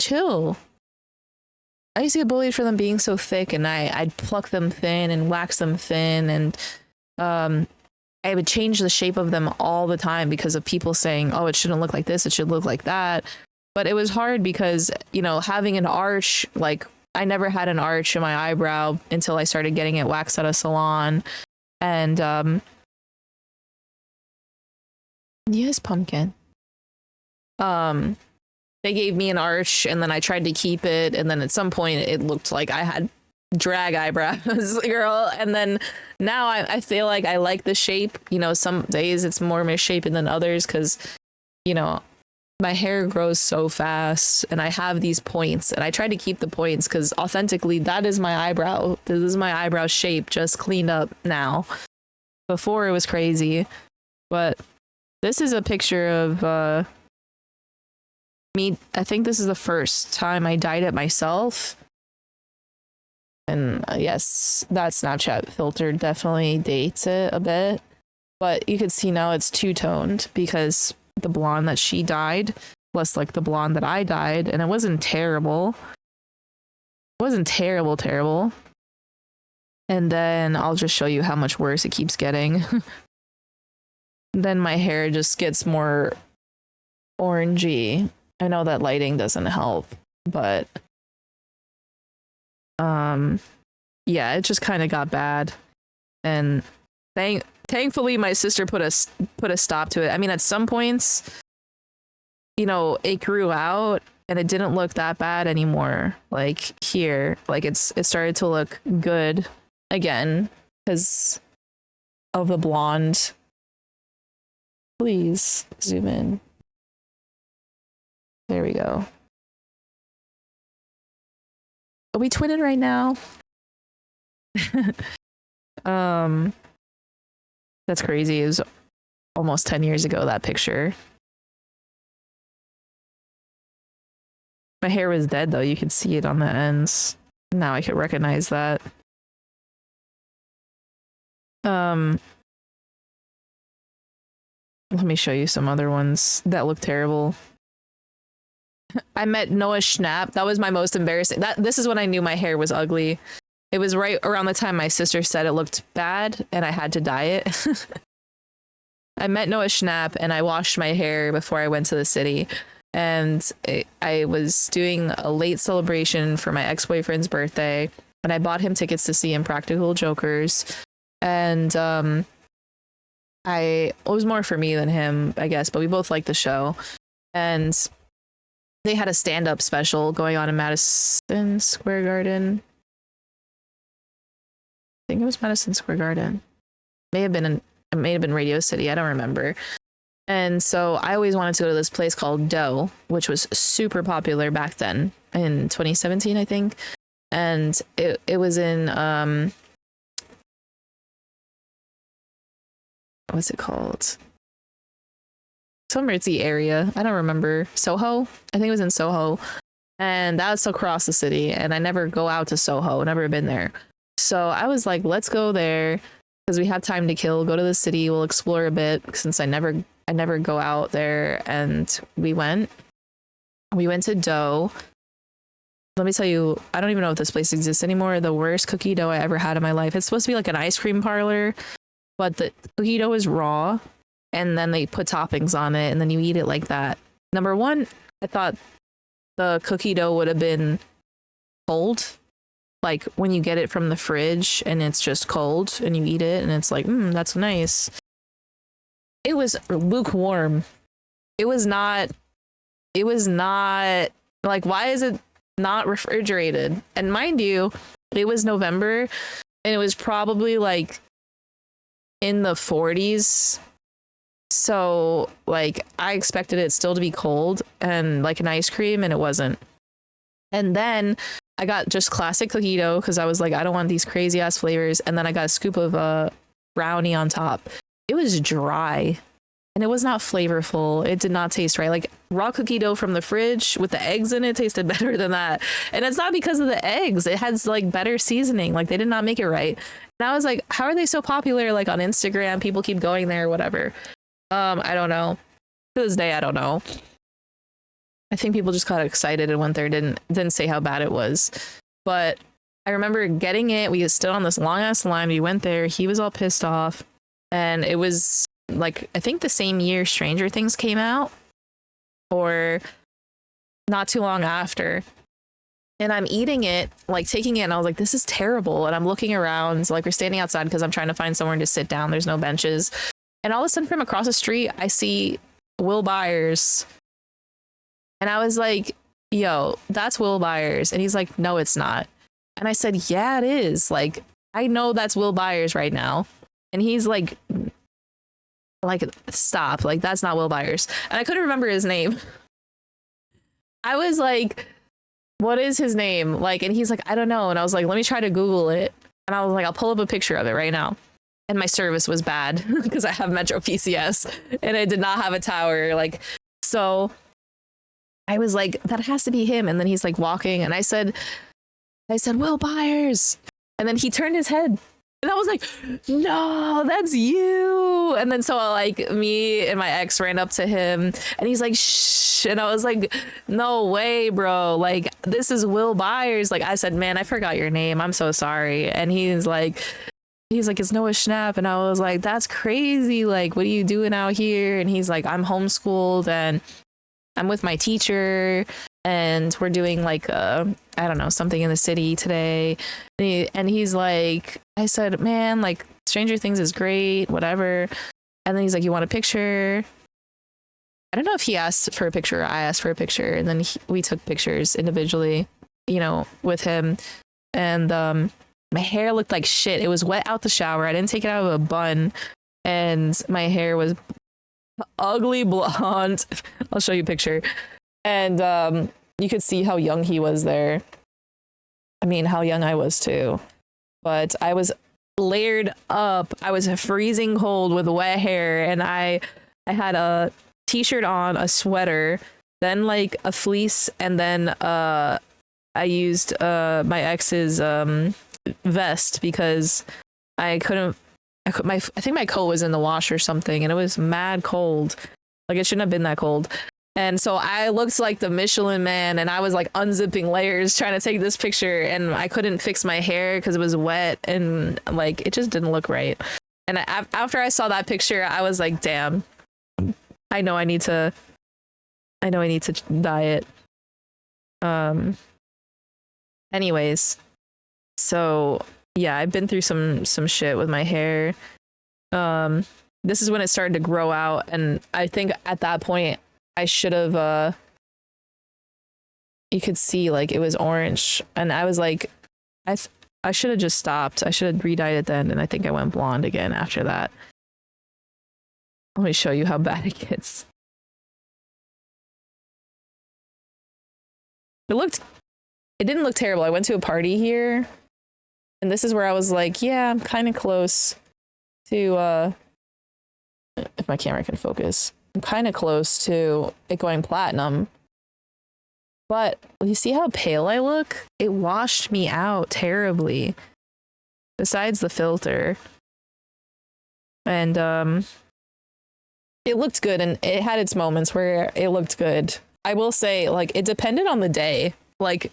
Chill. I used to get bullied for them being so thick, and I'd pluck them thin and wax them thin, and I would change the shape of them all the time because of people saying, oh, it shouldn't look like this, it should look like that. But it was hard because, you know, having an arch, like I never had an arch in my eyebrow until I started getting it waxed at a salon. And yes, Pumpkin. They gave me an arch, and then I tried to keep it, and then at some point it looked like I had drag eyebrows, girl. And then now I feel like I like the shape. You know, some days it's more misshapen than others because, you know, my hair grows so fast, and I have these points, and I try to keep the points because authentically that is my eyebrow. This is my eyebrow shape, just cleaned up now. Before it was crazy. But this is a picture of me. I think this is the first time I dyed it myself. And yes, that Snapchat filter definitely dates it a bit. But you can see now it's two-toned because the blonde that she dyed plus like the blonde that I dyed, and it wasn't terrible. It wasn't terrible. And then I'll just show you how much worse it keeps getting. Then my hair just gets more orangey. I know that lighting doesn't help, but yeah, it just kind of got bad. And thankfully my sister put a stop to it. I mean, at some points, you know, it grew out and it didn't look that bad anymore. Like here, like it started to look good again because of the blonde. Please zoom in. There we go. Are we twinning right now? That's crazy. It was almost 10 years ago, that picture. My hair was dead though. You could see it on the ends. Now I could recognize that. Let me show you some other ones that look terrible. I met Noah Schnapp. That was my most embarrassing. This is when I knew my hair was ugly. It was right around the time my sister said it looked bad and I had to dye it. I met Noah Schnapp and I washed my hair before I went to the city. And I was doing a late celebration for my ex-boyfriend's birthday, and I bought him tickets to see Impractical Jokers. And it was more for me than him, I guess, but we both liked the show. And they had a stand-up special going on in Madison Square Garden. I think it was Madison Square Garden. It may have been Radio City. I don't remember. And so I always wanted to go to this place called Dough, which was super popular back then in 2017, I think. And it was in what's it called? Some ritzy area. I don't remember. Soho? I think it was in Soho. And that's across the city. And I never go out to Soho. Never been there. So I was like, let's go there because we have time to kill. Go to the city. We'll explore a bit since I never go out there. And we went to Dough. Let me tell you, I don't even know if this place exists anymore. The worst cookie dough I ever had in my life. It's supposed to be like an ice cream parlor, but the cookie dough is raw and then they put toppings on it and then you eat it like that. Number one, I thought the cookie dough would have been cold. Like when you get it from the fridge and it's just cold and you eat it and it's like, that's nice. It was lukewarm. It was not like, why is it not refrigerated? And mind you, it was November and it was probably like in the 40s. So like I expected it still to be cold and like an ice cream, and it wasn't. And then I got just classic cookie dough because I was like, I don't want these crazy ass flavors. And then I got a scoop of brownie on top. It was dry. and it was not flavorful. It did not taste right. Like raw cookie dough from the fridge with the eggs in it tasted better than that. And it's not because of the eggs. It has like better seasoning. Like they did not make it right. And I was like, how are they so popular? Like on Instagram, people keep going there, whatever. I don't know. To this day, I don't know. I think people just got excited and went there, didn't say how bad it was. But I remember getting it. We stood on this long ass line. We went there. He was all pissed off. And it was like, I think the same year Stranger Things came out, or not too long after. And I'm eating it, like taking it, and I was like, this is terrible. And I'm looking around, so like we're standing outside because I'm trying to find somewhere to sit down. There's no benches. And all of a sudden from across the street, I see Will Byers. And I was like, yo, that's Will Byers. And he's like, no, it's not. And I said, yeah, it is. Like, I know that's Will Byers right now. And he's like, stop. Like, that's not Will Byers. And I couldn't remember his name. I was like, what is his name? Like, and he's like, I don't know. And I was like, let me try to Google it. And I was like, I'll pull up a picture of it right now. And my service was bad because I have Metro PCS and I did not have a tower. Like, so I was like, that has to be him. And then he's like walking, and I said, Will Byers. And then he turned his head. And I was like, no, that's you. And then so like me and my ex ran up to him, and he's like, shh. And I was like, no way, bro. Like, this is Will Byers. Like, I said, man, I forgot your name. I'm so sorry. And he's like, it's Noah Schnapp. And I was like, that's crazy. Like, what are you doing out here? And he's like, I'm homeschooled and I'm with my teacher, and we're doing like I don't know, something in the city today. And he's like, I said, man, like Stranger Things is great, whatever. And then he's like, you want a picture? I don't know if he asked for a picture or I asked for a picture. And then we took pictures individually, you know, with him. And my hair looked like shit. It was wet out the shower. I didn't take it out of a bun. And my hair was ugly blonde. I'll show you a picture. And you could see how young he was there. I mean, how young I was too. But I was layered up. I was freezing cold with wet hair, and I had a t-shirt on, a sweater, then like a fleece, and then I used my ex's vest because I think my coat was in the wash or something, and it was mad cold. Like, it shouldn't have been that cold. And so I looked like the Michelin Man, and I was like unzipping layers trying to take this picture, and I couldn't fix my hair because it was wet, and like it just didn't look right. And after I saw that picture, I was like, damn, I know I need to dye it. Anyways, so yeah, I've been through some shit with my hair. This is when it started to grow out, and I think at that point I should have you could see like it was orange, and I was like, I should have just stopped. I should have re-dyed it then, and I think I went blonde again after that. Let me show you how bad it gets. It didn't look terrible. I went to a party here, and this is where I was like, yeah, I'm kind of close to if my camera can focus. I'm kind of close to it going platinum. But you see how pale I look? It washed me out terribly. Besides the filter. And it looked good, and it had its moments where it looked good. I will say, like, it depended on the day. Like,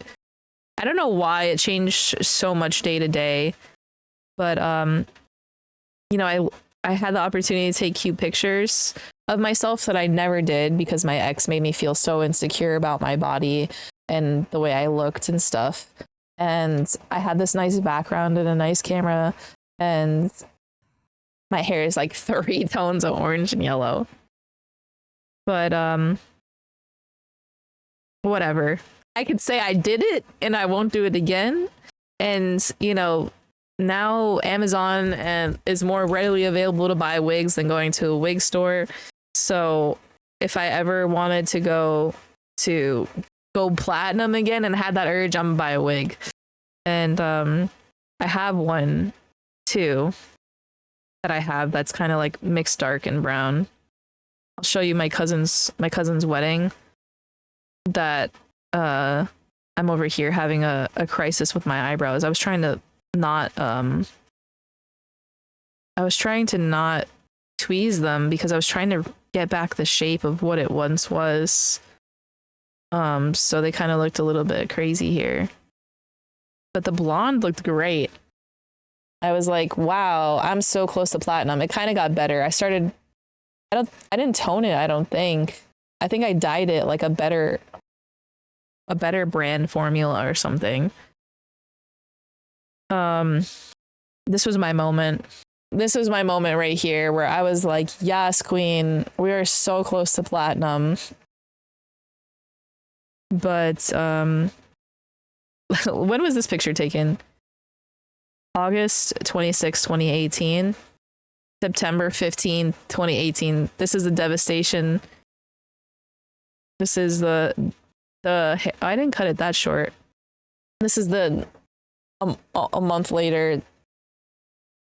I don't know why it changed so much day to day, but you know, I had the opportunity to take cute pictures of myself that I never did because my ex made me feel so insecure about my body and the way I looked and stuff. And I had this nice background and a nice camera, and my hair is like 3 tones of orange and yellow. But whatever. I could say I did it and I won't do it again. And, you know, now Amazon is more readily available to buy wigs than going to a wig store. So if I ever wanted to go platinum again and had that urge, I'm gonna buy a wig. And I have one too that I have that's kind of like mixed dark and brown. I'll show you my cousin's wedding. That I'm over here having a crisis with my eyebrows. I was trying to not tweeze them because I was trying to get back the shape of what it once was. So they kind of looked a little bit crazy here. But the blonde looked great. I was like, wow, I'm so close to platinum. It kind of got better. I didn't tone it, I don't think. I think I dyed it like a better brand formula or something. This was my moment. This was my moment right here where I was like, yes, queen, we are so close to platinum. But when was this picture taken? August 26, 2018. September 15, 2018. This is the devastation. This is the I didn't cut it that short. This is the a month later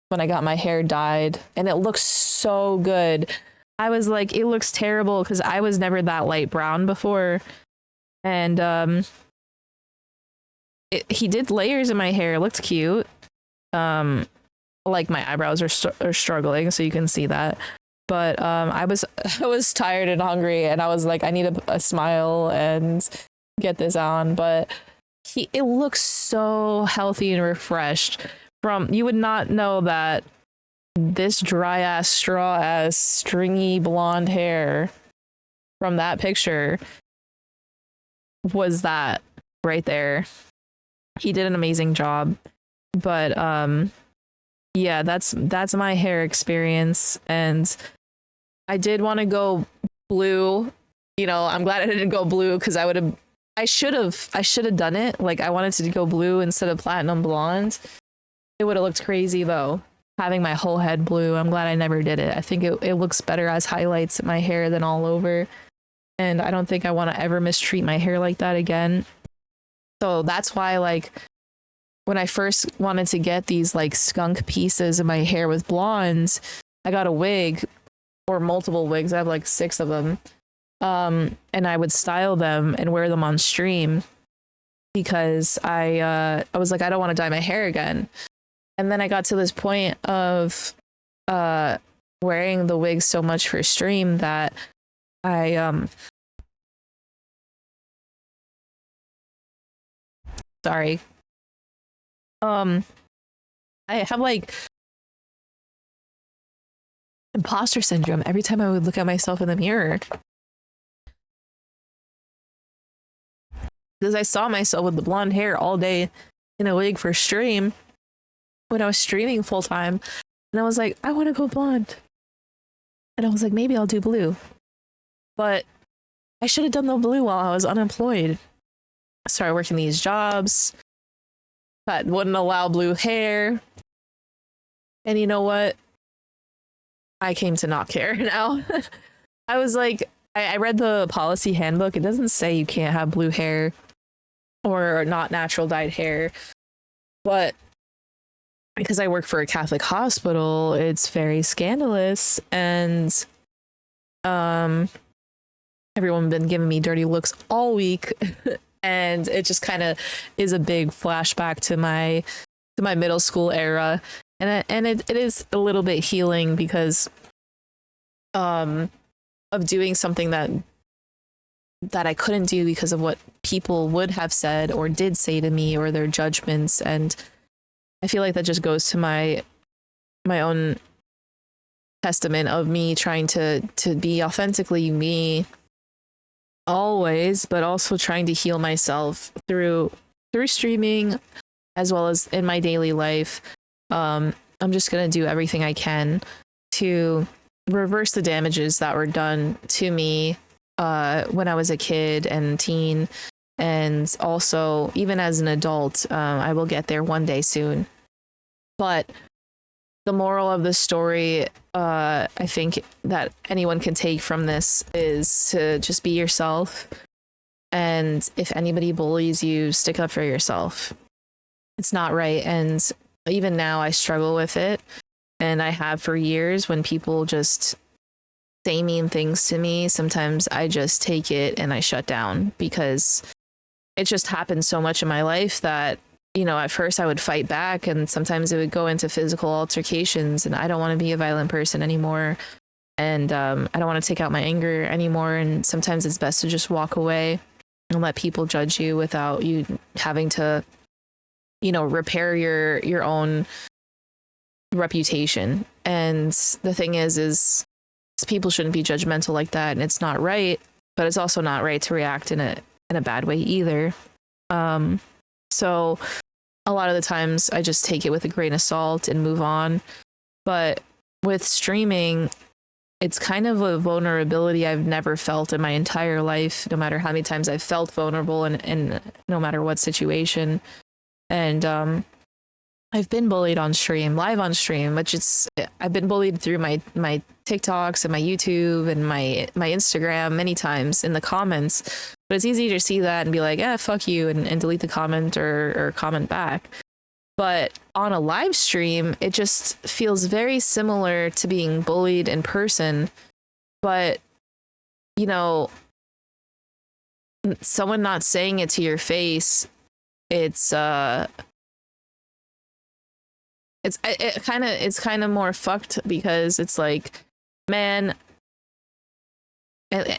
when I got my hair dyed, and it looks so good. I was like, it looks terrible because I was never that light brown before. And he did layers in my hair. It looked cute. Like my eyebrows are struggling, so you can see that. But I was tired and hungry, and I was like, I need a smile and get this on. But it looks so healthy and refreshed. You would not know that this dry ass, straw ass, stringy blonde hair from that picture was that right there. He did an amazing job. But yeah, that's my hair experience, and I did want to go blue. You know, I'm glad I didn't go blue because I should have done it. Like, I wanted to go blue instead of platinum blonde. It would have looked crazy though, having my whole head blue. I'm glad I never did it. I think it looks better as highlights in my hair than all over. And I don't think I want to ever mistreat my hair like that again. So that's why, like, when I first wanted to get these like skunk pieces of my hair with blondes, I got a wig or multiple wigs. I have like 6 of them. And I would style them and wear them on stream because I was like, I don't want to dye my hair again. And then I got to this point of wearing the wig so much for stream that I sorry. I have like imposter syndrome every time I would look at myself in the mirror. Because I saw myself with the blonde hair all day in a wig for stream when I was streaming full time. And I was like, I want to go blonde. And I was like, maybe I'll do blue. But I should have done the blue while I was unemployed. I started working these jobs that wouldn't allow blue hair. And you know what? I came to not care now. I was like, I read the policy handbook. It doesn't say you can't have blue hair or not natural dyed hair. But because I work for a Catholic hospital, it's very scandalous. And everyone been giving me dirty looks all week. And it just kind of is a big flashback to my middle school era. And it is a little bit healing because of doing something that I couldn't do because of what people would have said or did say to me or their judgments. And I feel like that just goes to my own testament of me trying to be authentically me always, but also trying to heal myself through streaming as well as in my daily life. I'm just going to do everything I can to reverse the damages that were done to me when I was a kid and teen, and also even as an adult. I will get there one day soon. But the moral of the story, I think that anyone can take from this is to just be yourself. And if anybody bullies you, stick up for yourself. It's not right. And even now I struggle with it. And I have for years when people just say mean things to me, sometimes I just take it and I shut down, because it just happened so much in my life that, you know, at first I would fight back, and sometimes it would go into physical altercations, and I don't want to be a violent person anymore. And I don't want to take out my anger anymore. And sometimes it's best to just walk away and let people judge you without you having to, you know, repair your own reputation. And the thing is people shouldn't be judgmental like that, and it's not right, but it's also not right to react in a bad way either. So a lot of the times I just take it with a grain of salt and move on. But with streaming, it's kind of a vulnerability I've never felt in my entire life, no matter how many times I've felt vulnerable and no matter what situation. And I've been bullied on stream, live on stream, which I've been bullied through my TikToks and my YouTube and my Instagram many times in the comments. But it's easy to see that and be like, fuck you, and delete the comment or comment back. But on a live stream, it just feels very similar to being bullied in person. But, you know, someone not saying it to your face, it's kind of more fucked, because it's like, man,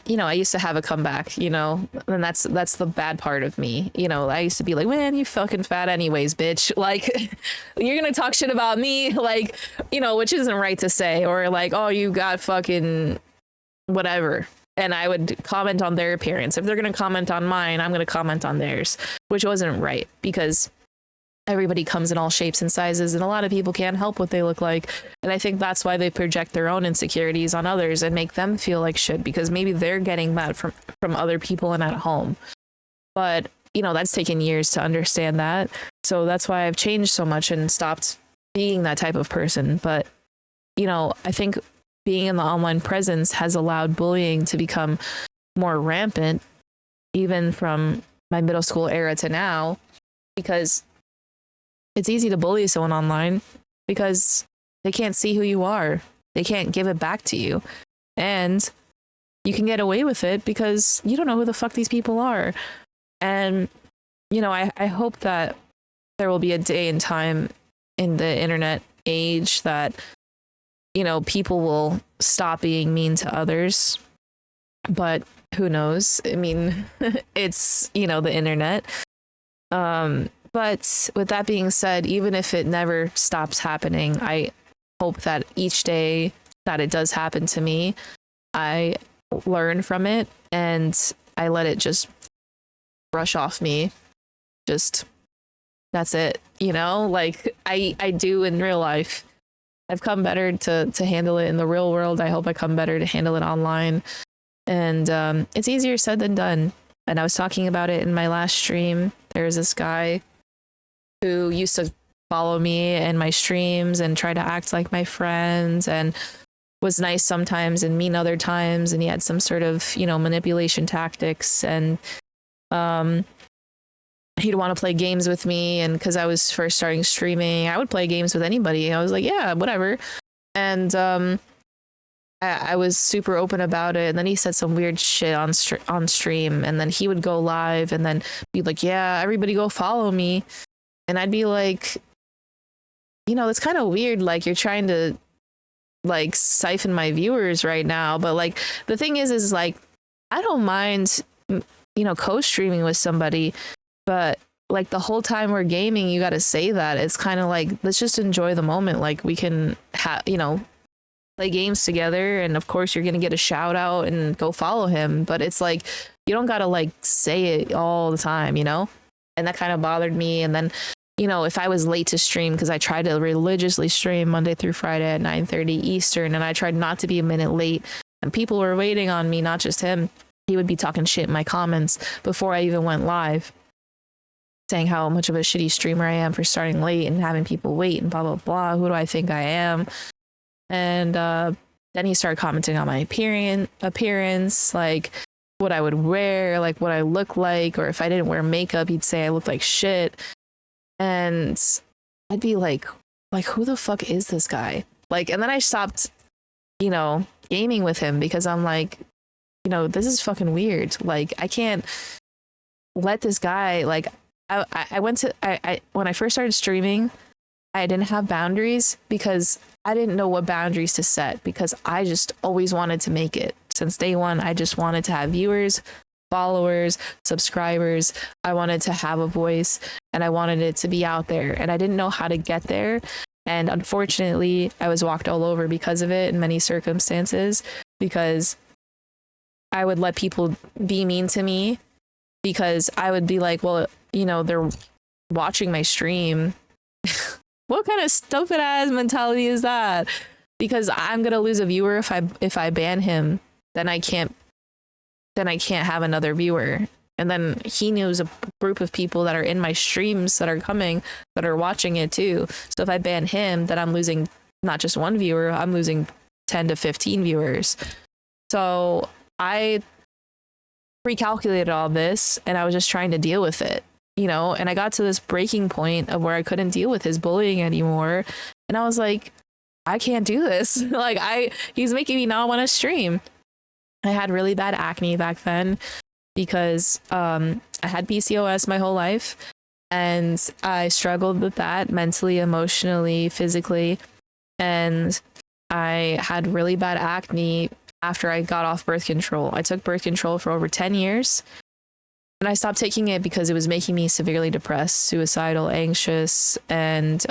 you know, I used to have a comeback, you know, and that's the bad part of me. You know, I used to be like, man, you fucking fat anyways, bitch. Like, you're gonna talk shit about me, like, you know, which isn't right to say, or like, oh, you got fucking whatever. And I would comment on their appearance. If they're gonna comment on mine, I'm gonna comment on theirs, which wasn't right, because everybody comes in all shapes and sizes, and a lot of people can't help what they look like. And I think that's why they project their own insecurities on others and make them feel like shit, because maybe they're getting that from other people and at home. But, you know, that's taken years to understand that. So that's why I've changed so much and stopped being that type of person. But, you know, I think being in the online presence has allowed bullying to become more rampant, even from my middle school era to now, because it's easy to bully someone online because they can't see who you are. They can't give it back to you. And you can get away with it because you don't know who the fuck these people are. And, you know, I hope that there will be a day and time in the internet age that, you know, people will stop being mean to others. But who knows? I mean, it's, you know, the internet. But with that being said, even if it never stops happening, I hope that each day that it does happen to me, I learn from it and I let it just brush off me. Just, that's it, you know, like I do in real life. I've come better to handle it in the real world. I hope I come better to handle it online. And it's easier said than done. And I was talking about it in my last stream. There's this guy who used to follow me in my streams and try to act like my friends and was nice sometimes and mean other times. And he had some sort of, you know, manipulation tactics. And he'd want to play games with me. And because I was first starting streaming, I would play games with anybody. I was like, yeah, whatever. And I was super open about it. And then he said some weird shit on stream. And then he would go live and then be like, yeah, everybody go follow me. And I'd be like, you know, it's kind of weird. Like, you're trying to like siphon my viewers right now. But like, the thing is like, I don't mind, you know, co-streaming with somebody, but like the whole time we're gaming, you got to say that. It's kind of like, let's just enjoy the moment. Like, we can you know, play games together. And of course you're going to get a shout out and go follow him. But it's like, you don't got to like say it all the time, you know? And that kind of bothered me. And then, you know, if I was late to stream, because I tried to religiously stream Monday through Friday at 9:30 Eastern, and I tried not to be a minute late, and people were waiting on me, not just him. He would be talking shit in my comments before I even went live, saying how much of a shitty streamer I am for starting late and having people wait and blah, blah, blah. Who do I think I am? And then he started commenting on my appearance, like what I would wear, like what I look like, or if I didn't wear makeup, he'd say I looked like shit. And I'd be like, who the fuck is this guy? Like, and then I stopped, you know, gaming with him because I'm like, you know, this is fucking weird. Like, I can't let this guy, like, I went to, when I first started streaming, I didn't have boundaries because I didn't know what boundaries to set because I just always wanted to make it. Since day one, I just wanted to have viewers, followers, subscribers. I wanted to have a voice and I wanted it to be out there. And I didn't know how to get there. And unfortunately, I was walked all over because of it in many circumstances because I would let people be mean to me because I would be like, well, you know, they're watching my stream. What kind of stupid ass mentality is that? Because I'm gonna lose a viewer if I ban him, then I can't have another viewer. And then he knows a group of people that are in my streams that are coming that are watching it too. So if I ban him, then I'm losing not just one viewer, I'm losing 10 to 15 viewers. So I recalculated all this and I was just trying to deal with it, you know, and I got to this breaking point of where I couldn't deal with his bullying anymore. And I was like, I can't do this. Like he's making me not want to stream. I had really bad acne back then because I had PCOS my whole life and I struggled with that mentally, emotionally, physically. And I had really bad acne after I got off birth control. I took birth control for over 10 years and I stopped taking it because it was making me severely depressed, suicidal, anxious, and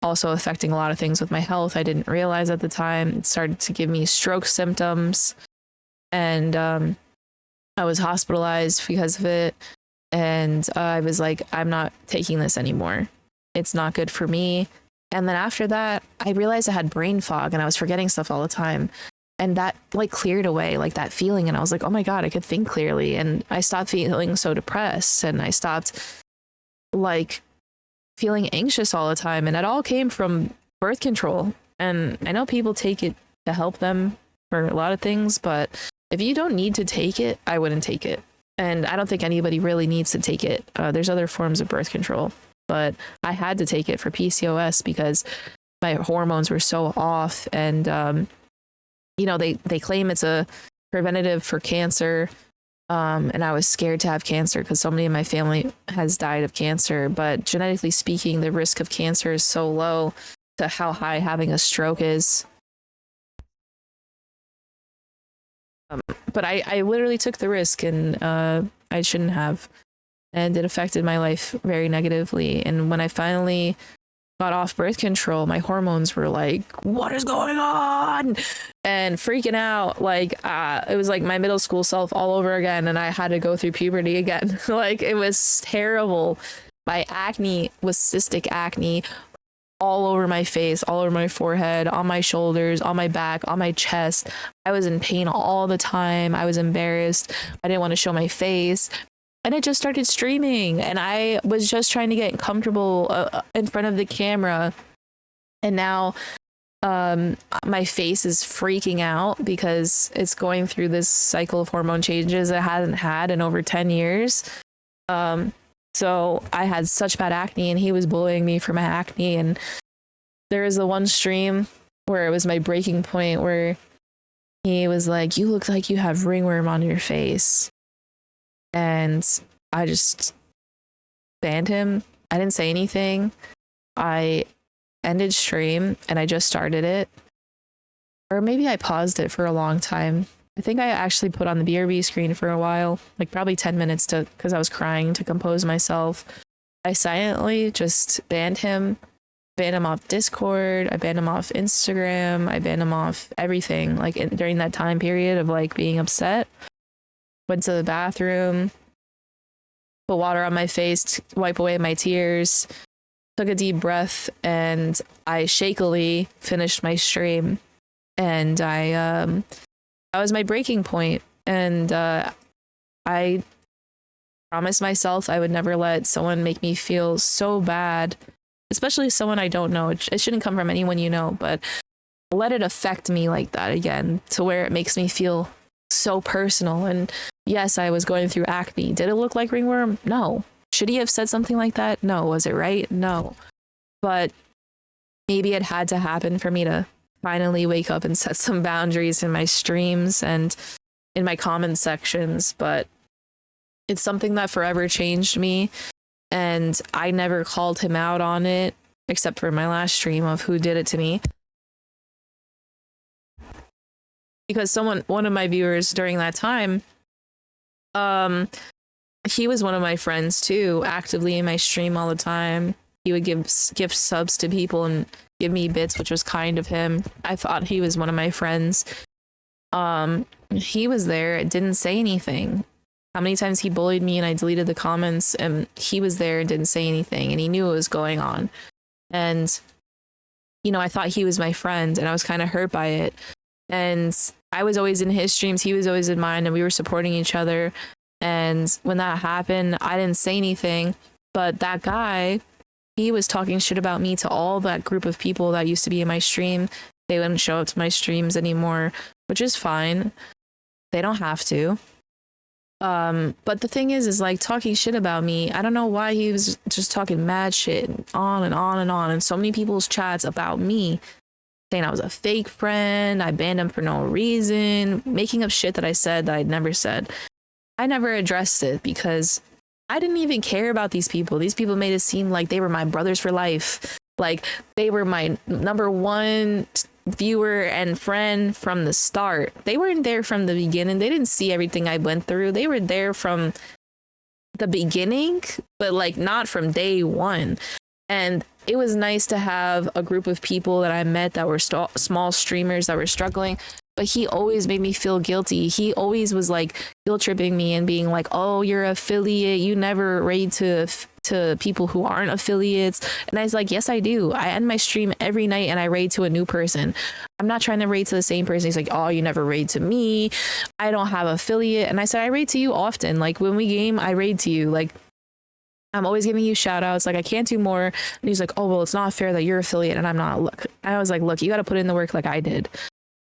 also affecting a lot of things with my health. I didn't realize at the time. It started to give me stroke symptoms and I was hospitalized because of it. And I was like, I'm not taking this anymore. It's not good for me. And then after that, I realized I had brain fog and I was forgetting stuff all the time. And that like cleared away, like that feeling. And I was like, oh my God, I could think clearly. And I stopped feeling so depressed and I stopped like feeling anxious all the time. And it all came from birth control. And I know people take it to help them for a lot of things, but if you don't need to take it, I wouldn't take it. And I don't think anybody really needs to take it. There's other forms of birth control, but I had to take it for PCOS because my hormones were so off. And, you know, they claim it's a preventative for cancer. And I was scared to have cancer because somebody in my family has died of cancer. But genetically speaking, the risk of cancer is so low to how high having a stroke is. But I literally took the risk and I shouldn't have. And it affected my life very negatively. And when I finally got off birth control, my hormones were like, what is going on? And freaking out. Like, it was like my middle school self all over again. And I had to go through puberty again. Like, it was terrible. My acne was cystic acne all over my face, all over my forehead, on my shoulders, on my back, on my chest. I was in pain all the time. I was embarrassed. I didn't want to show my face. And I just started streaming and I was just trying to get comfortable in front of the camera. And now my face is freaking out because it's going through this cycle of hormone changes it hasn't had in over 10 years. So I had such bad acne and he was bullying me for my acne. And there was the one stream where it was my breaking point where he was like, you look like you have ringworm on your face. And I just banned him. I didn't say anything. I ended stream and I just started it. Or maybe I paused it for a long time. I think I actually put on the BRB screen for a while, like probably 10 minutes because I was crying to compose myself. I silently just banned him off Discord. I banned him off Instagram. I banned him off everything like during that time period of like being upset. Went to the bathroom, put water on my face to wipe away my tears, took a deep breath, and I shakily finished my stream. And that was my breaking point. And I promised myself I would never let someone make me feel so bad, especially someone I don't know. It shouldn't come from anyone you know, but let it affect me like that again, to where it makes me feel so personal. And yes, I was going through acne. Did it look like ringworm? No. Should he have said something like that? No. Was it right? No. But maybe it had to happen for me to finally wake up and set some boundaries in my streams and in my comment sections, but it's something that forever changed me, and I never called him out on it except for my last stream of who did it to me. Because one of my viewers during that time, he was one of my friends too, actively in my stream all the time. He would give subs to people and give me bits, which was kind of him. I thought he was one of my friends. He was there, didn't say anything. How many times he bullied me and I deleted the comments, and he was there and didn't say anything, and he knew what was going on. And, you know, I thought he was my friend, and I was kind of hurt by it. And I was always in his streams, he was always in mine, and we were supporting each other. And when that happened, I didn't say anything, but that guy, he was talking shit about me to all that group of people that used to be in my stream. They wouldn't show up to my streams anymore, which is fine. They don't have to. But the thing is like talking shit about me. I don't know why he was just talking mad shit on and on and on. And so many people's chats about me saying I was a fake friend. I banned him for no reason, making up shit that I said that I'd never said. I never addressed it because I didn't even care about these people. These people made it seem like they were my brothers for life. Like they were my number one viewer and friend from the start. They weren't there from the beginning. They didn't see everything I went through. They were there from the beginning, but like not from day one. And it was nice to have a group of people that I met that were small streamers that were struggling. But he always made me feel guilty. He always was like guilt tripping me and being like, oh, you're an affiliate. You never raid to people who aren't affiliates. And I was like, yes, I do. I end my stream every night and I raid to a new person. I'm not trying to raid to the same person. He's like, oh, you never raid to me. I don't have affiliate. And I said, I raid to you often. Like when we game, I raid to you. Like I'm always giving you shout outs. Like I can't do more. And he's like, oh, well, it's not fair that you're affiliate and I'm not. Look, I was like, look, you got to put in the work like I did.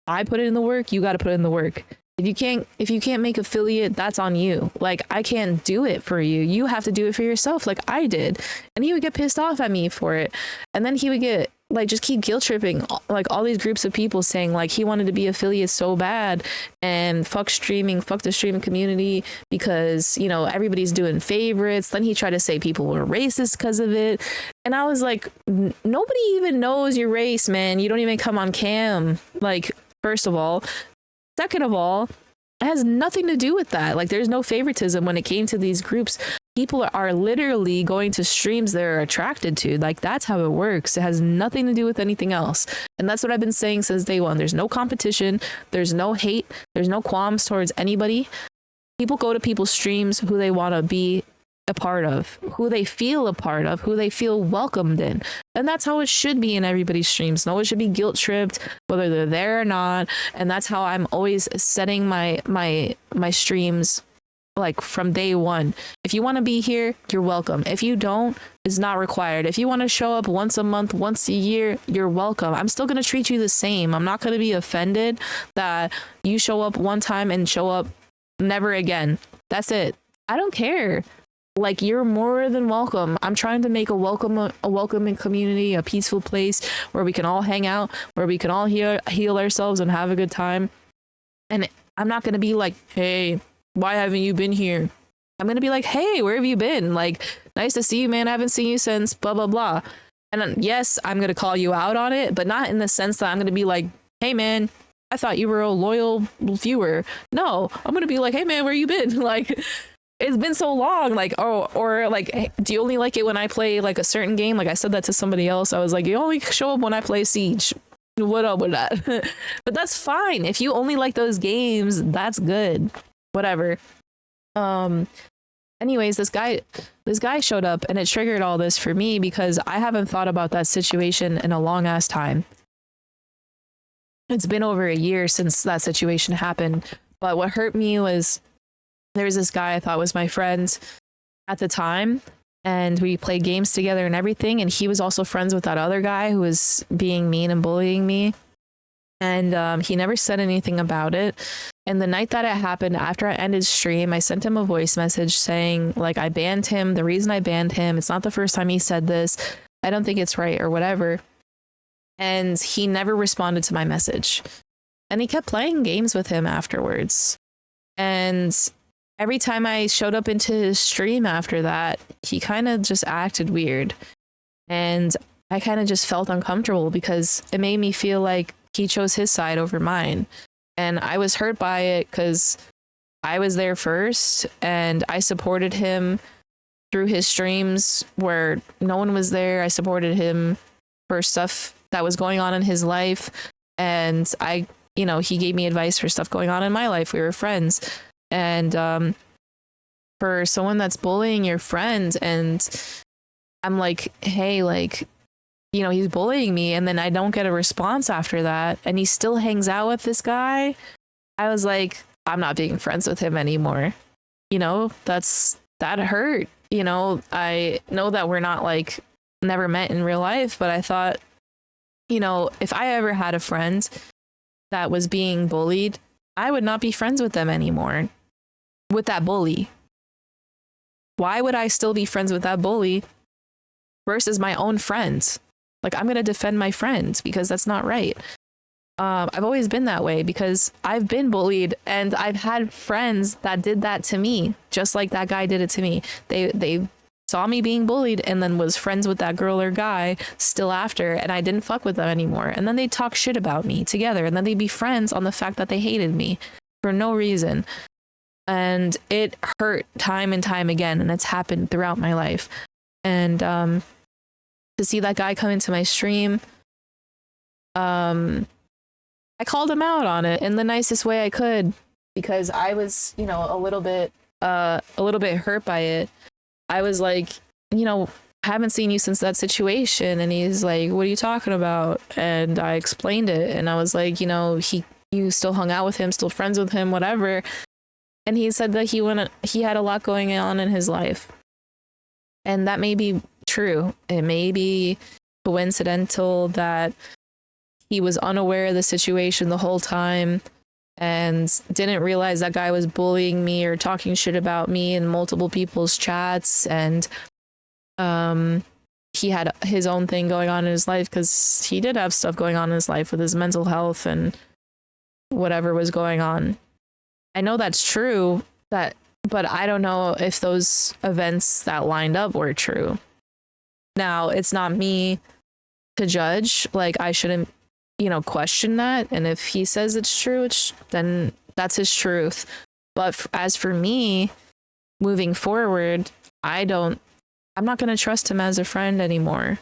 I put in the work, you got to put in the work. If you can't make affiliate, that's on you. Like I can't do it for you. You have to do it for yourself like I did. And he would get pissed off at me for it. And then he would get like just keep guilt tripping like all these groups of people saying like he wanted to be affiliate so bad and fuck streaming, fuck the streaming community because, you know, everybody's doing favorites. Then he tried to say people were racist because of it. And I was like, nobody even knows your race, man. You don't even come on cam. Like, first of all. Second of all, it has nothing to do with that. Like there's no favoritism when it came to these groups. People are literally going to streams they're attracted to. Like that's how it works. It has nothing to do with anything else. And that's what I've been saying since day one. There's no competition. There's no hate. There's no qualms towards anybody. People go to people's streams who they want to be a part of, who they feel a part of, who they feel welcomed in. And that's how it should be in everybody's streams. No one should be guilt tripped whether they're there or not. And that's how I'm always setting my streams like from day one. If you want to be here, you're welcome. If you don't, it's not required. If you want to show up once a month, once a year, you're welcome. I'm still going to treat you the same. I'm not going to be offended that you show up one time and show up never again. That's it. I don't care. Like you're more than welcome. I'm trying to make a welcoming community, a peaceful place where we can all hang out, where we can all heal ourselves and have a good time. And I'm not going to be like, hey, why haven't you been here? I'm going to be like, hey, where have you been? Like, nice to see you, man. I haven't seen you since blah, blah, blah. And yes, I'm going to call you out on it, but not in the sense that I'm going to be like, hey, man, I thought you were a loyal viewer. No, I'm going to be like, hey, man, where you been? Like, it's been so long, like, oh, or like, hey, do you only like it when I play like a certain game? Like I said that to somebody else. I was like, you only show up when I play Siege. What up with that? But that's fine. If you only like those games, that's good. Whatever. Anyways, this guy showed up and it triggered all this for me because I haven't thought about that situation in a long ass time. It's been over a year since that situation happened. But what hurt me was there was this guy I thought was my friend at the time, and we played games together and everything, and he was also friends with that other guy who was being mean and bullying me, and he never said anything about it. And the night that it happened, after I ended stream, I sent him a voice message saying like I banned him. The reason I banned him, it's not the first time he said this, I don't think it's right or whatever. and he never responded to my message. And he kept playing games with him afterwards. And every time I showed up into his stream after that, he kind of just acted weird. And I kind of just felt uncomfortable because it made me feel like he chose his side over mine. And I was hurt by it because I was there first and I supported him through his streams where no one was there. I supported him for stuff that was going on in his life. And he gave me advice for stuff going on in my life. We were friends. And for someone that's bullying your friend, and I'm like, hey, like, he's bullying me, and then I don't get a response after that, and he still hangs out with this guy. I was like, I'm not being friends with him anymore. That hurt. I know that we're not like never met in real life, but I thought, if I ever had a friend that was being bullied, I would not be friends with them anymore. With that bully. Why would I still be friends with that bully versus my own friends? Like, I'm going to defend my friends because that's not right. I've always been that way because I've been bullied and I've had friends that did that to me, just like that guy did it to me. They saw me being bullied and then was friends with that girl or guy still after, and I didn't fuck with them anymore. And then they'd talk shit about me together, and then they'd be friends on the fact that they hated me for no reason. And it hurt time and time again, and it's happened throughout my life. And to see that guy come into my stream, I called him out on it in the nicest way I could because I was, a little bit hurt by it. I was like, haven't seen you since that situation. And he's like, what are you talking about? And I explained it, and I was like, you still hung out with him, still friends with him, whatever. And he said that he had a lot going on in his life. And that may be true. It may be coincidental that he was unaware of the situation the whole time and didn't realize that guy was bullying me or talking shit about me in multiple people's chats. And he had his own thing going on in his life because he did have stuff going on in his life with his mental health and whatever was going on. I know that's true, but I don't know if those events that lined up were true. Now, it's not me to judge. Like, I shouldn't, question that. And if he says it's true, then that's his truth. But as for me, moving forward, I'm not going to trust him as a friend anymore.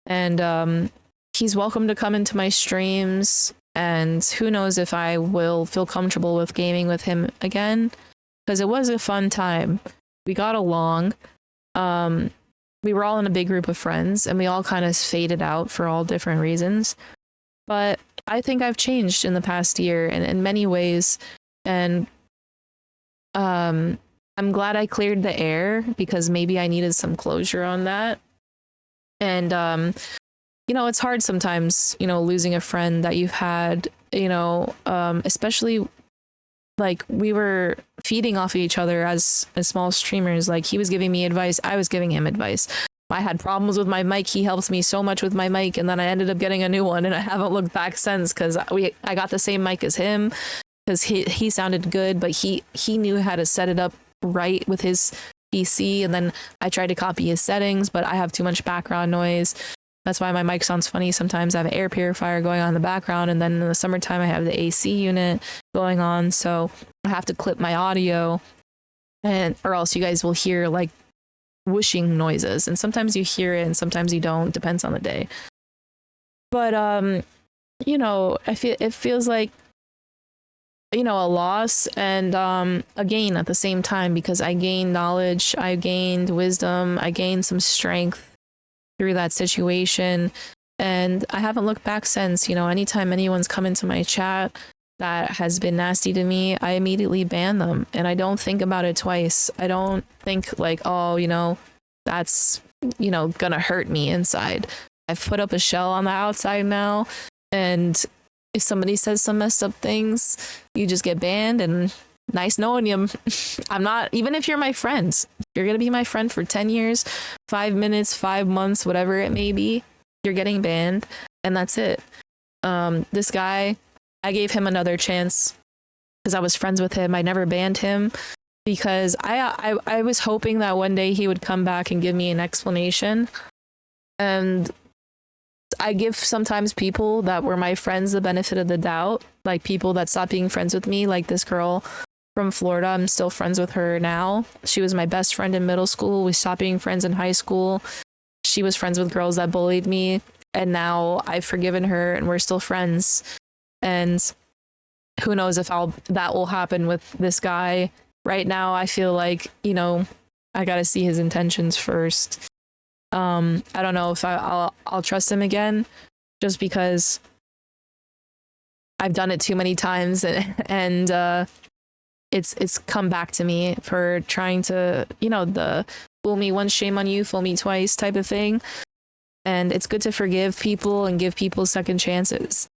And he's welcome to come into my streams. And who knows if I will feel comfortable with gaming with him again, because it was a fun time. We got along. We were all in a big group of friends, and we all kind of faded out for all different reasons. But I think I've changed in the past year in many ways. And I'm glad I cleared the air because maybe I needed some closure on that. And it's hard sometimes, losing a friend that you've had, especially like we were feeding off of each other as small streamers. Like, he was giving me advice, I was giving him advice. I had problems with my mic. He helped me so much with my mic, and then I ended up getting a new one, and I haven't looked back since because I got the same mic as him because he sounded good, but he knew how to set it up right with his PC, and then I tried to copy his settings, but I have too much background noise. That's why my mic sounds funny. Sometimes I have an air purifier going on in the background, and then in the summertime I have the AC unit going on, so I have to clip my audio, or else you guys will hear like whooshing noises, and sometimes you hear it and sometimes you don't, depends on the day. But I feel it feels like a loss and a gain at the same time, because I gained knowledge, I gained wisdom, I gained some strength through that situation, and I haven't looked back since. Anytime anyone's come into my chat that has been nasty to me, I immediately ban them, and I don't think about it twice. I don't think like, oh, that's gonna hurt me inside. I've put up a shell on the outside now, and if somebody says some messed up things, you just get banned, and nice knowing you. I'm not, even if you're my friends, you're gonna be my friend for 10 years, 5 minutes, 5 months, whatever it may be, you're getting banned, and that's it. This guy, I gave him another chance because I was friends with him. I never banned him because I was hoping that one day he would come back and give me an explanation. And I give sometimes people that were my friends the benefit of the doubt, like people that stopped being friends with me, like this girl from Florida. I'm still friends with her now. She was my best friend in middle school. We stopped being friends in high school. She was friends with girls that bullied me, and now I've forgiven her and we're still friends. And who knows if that will happen with this guy. Right now I feel like, I got to see his intentions first. I don't know if I'll trust him again, just because I've done it too many times, and it's come back to me for trying to, the fool me once, shame on you, fool me twice type of thing. And it's good to forgive people and give people second chances.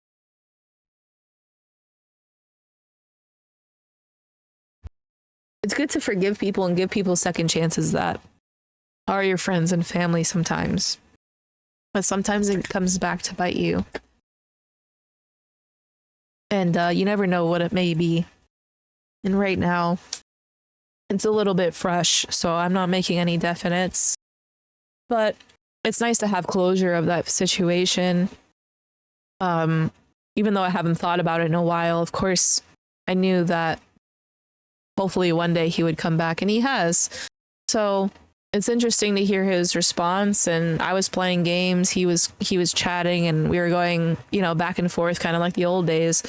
It's good to forgive people and give people second chances that are your friends and family sometimes. But sometimes it comes back to bite you. And you never know what it may be. And right now, it's a little bit fresh, so I'm not making any definites. But it's nice to have closure of that situation. Even though I haven't thought about it in a while, of course, I knew that hopefully one day he would come back, and he has. So it's interesting to hear his response. And I was playing games, he was chatting, and we were going, back and forth, kind of like the old days.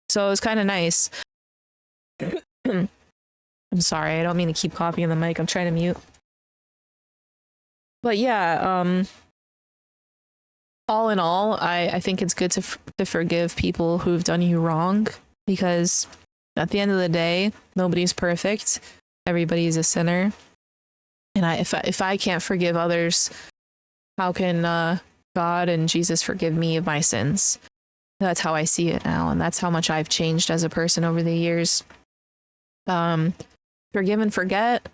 So it was kind of nice. I'm sorry, I don't mean to keep copying the mic. I'm trying to mute. But yeah, all in all, I think it's good to forgive people who've done you wrong, because at the end of the day, nobody's perfect. Everybody's a sinner. And if I can't forgive others, how can God and Jesus forgive me of my sins? That's how I see it now, and that's how much I've changed as a person over the years. Forgive and forget.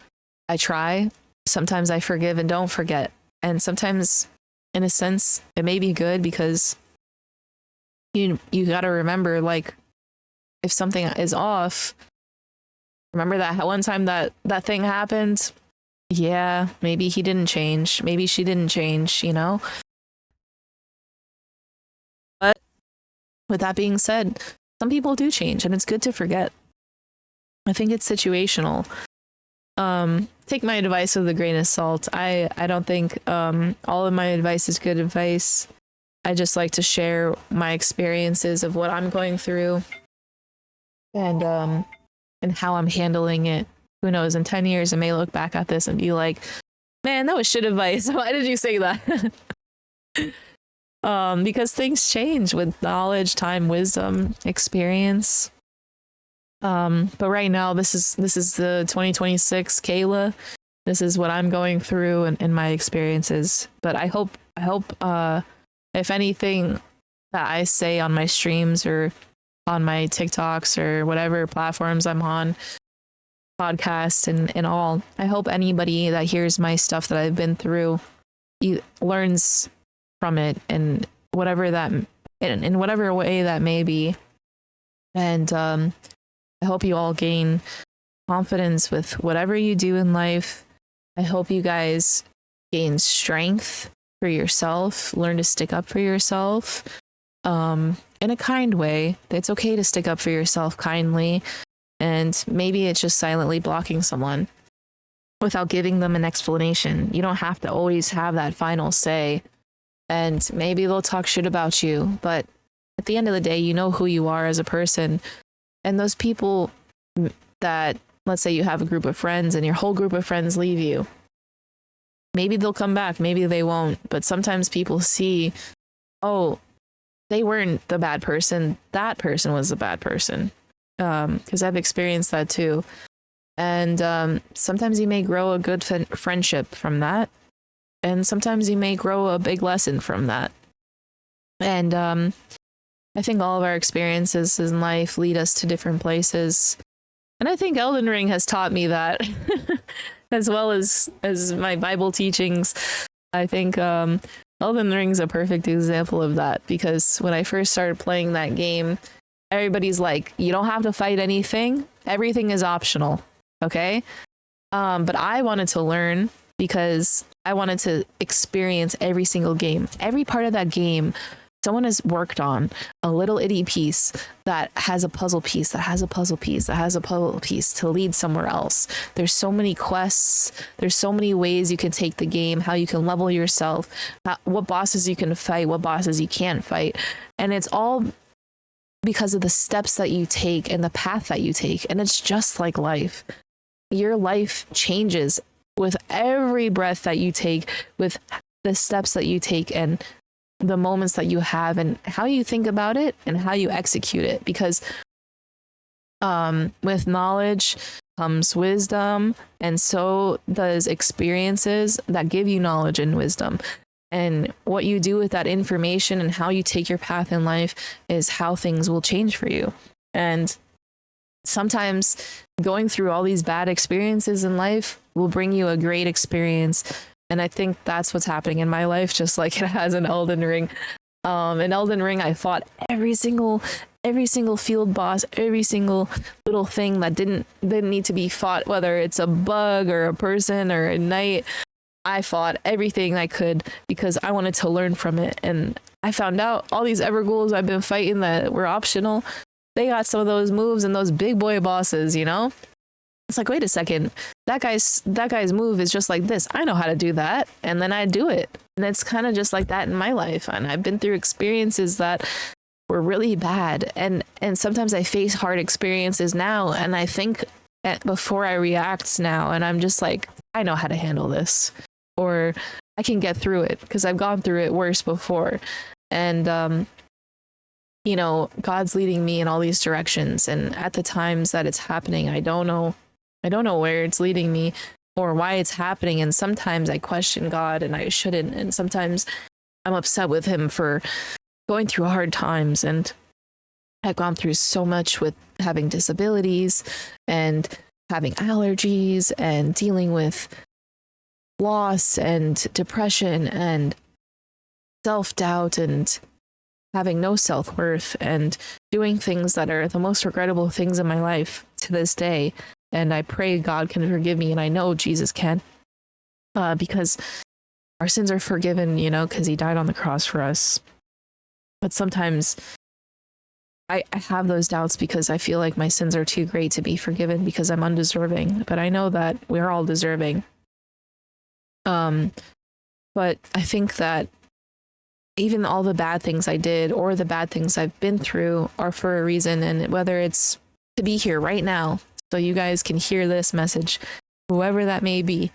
I try. Sometimes I forgive and don't forget. And sometimes, in a sense, it may be good, because you got to remember, like, if something is off, remember that one time that thing happened. Yeah, maybe he didn't change. Maybe she didn't change, But with that being said, some people do change, and it's good to forget. I think it's situational. Take my advice with a grain of salt. I don't think all of my advice is good advice. I just like to share my experiences of what I'm going through, and how I'm handling it. Who knows, in 10 years I may look back at this and be like, man, that was shit advice. Why did you say that? Because things change with knowledge, time, wisdom, experience. But right now, this is the 2026 Kayla. This is what I'm going through and my experiences. But I hope if anything that I say on my streams or on my TikToks or whatever platforms I'm on, podcast and all, I hope anybody that hears my stuff that I've been through learns from it, and whatever that in whatever way that may be. And I hope you all gain confidence with whatever you do in life. I hope you guys gain strength for yourself, learn to stick up for yourself, in a kind way. It's okay to stick up for yourself kindly, and maybe it's just silently blocking someone without giving them an explanation. You don't have to always have that final say, and maybe they'll talk shit about you, but at the end of the day, you know who you are as a person. And those people that, let's say you have a group of friends and your whole group of friends leave you, maybe they'll come back, maybe they won't. But sometimes people see, oh, they weren't the bad person, that person was the bad person. Because I've experienced that too. And sometimes you may grow a good friendship from that. And sometimes you may grow a big lesson from that. And I think all of our experiences in life lead us to different places. And I think Elden Ring has taught me that, as well as my Bible teachings. I think Elden Ring's a perfect example of that, because when I first started playing that game, everybody's like, you don't have to fight anything. Everything is optional. Okay. But I wanted to learn because I wanted to experience every single game. Every part of that game, someone has worked on a little itty piece that has a puzzle piece, that has a puzzle piece, that has a puzzle piece to lead somewhere else. There's so many quests. There's so many ways you can take the game, how you can level yourself, what bosses you can fight, what bosses you can't fight. And it's all because of the steps that you take and the path that you take. And it's just like life. Your life changes with every breath that you take, with the steps that you take, and the moments that you have, and how you think about it and how you execute it. Because with knowledge comes wisdom, and so does experiences that give you knowledge and wisdom. And what you do with that information and how you take your path in life is how things will change for you. And sometimes going through all these bad experiences in life will bring you a great experience. And I think that's what's happening in my life, just like it has in Elden Ring. In Elden Ring, I fought every single field boss, every single little thing that didn't need to be fought, whether it's a bug or a person or a knight. I fought everything I could because I wanted to learn from it. And I found out all these Everghouls I've been fighting that were optional, they got some of those moves and those big boy bosses, you know? It's like, wait a second, that guy's move is just like this. I know how to do that. And then I do it. And it's kind of just like that in my life. And I've been through experiences that were really bad. And sometimes I face hard experiences now, and I think before I react now, and I'm just like, I know how to handle this, or I can get through it because I've gone through it worse before. And, you know, God's leading me in all these directions. And at the times that it's happening, I don't know where it's leading me or why it's happening. And sometimes I question God, and I shouldn't. And sometimes I'm upset with him for going through hard times. And I've gone through so much with having disabilities and having allergies and dealing with loss and depression and self-doubt and having no self-worth and doing things that are the most regrettable things in my life to this day. And I pray God can forgive me, and I know Jesus can, because our sins are forgiven, you know, because he died on the cross for us. But sometimes I have those doubts because I feel like my sins are too great to be forgiven because I'm undeserving. But I know that we're all deserving. But I think that even all the bad things I did or the bad things I've been through are for a reason. And whether it's to be here right now so you guys can hear this message, whoever that may be,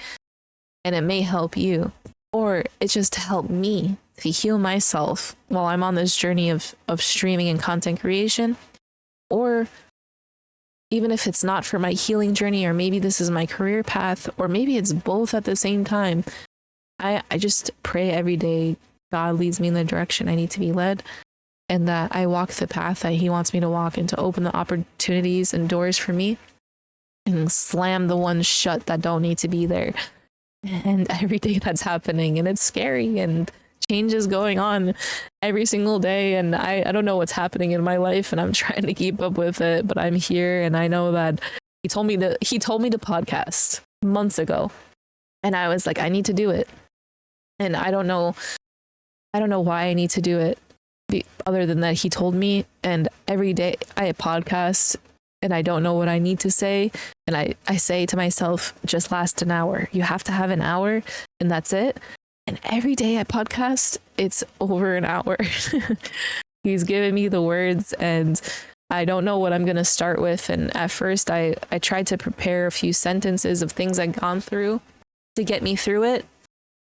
and it may help you, or it's just to help me to heal myself while I'm on this journey of streaming and content creation, or even if it's not for my healing journey, or maybe this is my career path, or maybe it's both at the same time. I just pray every day God leads me in the direction I need to be led, and that I walk the path that he wants me to walk, and to open the opportunities and doors for me and slam the ones shut that don't need to be there. And every day that's happening, and it's scary, and change is going on every single day, and I don't know what's happening in my life, and I'm trying to keep up with it, but I'm here, and I know that he told me to podcast months ago, and I was like, I need to do it. And I don't know why I need to do it other than that he told me. And every day I podcast and I don't know what I need to say, and I say to myself, just last an hour. You have to have an hour, and that's it. And every day I podcast, it's over an hour. He's given me the words, and I don't know what I'm going to start with. And at first I tried to prepare a few sentences of things I'd gone through to get me through it.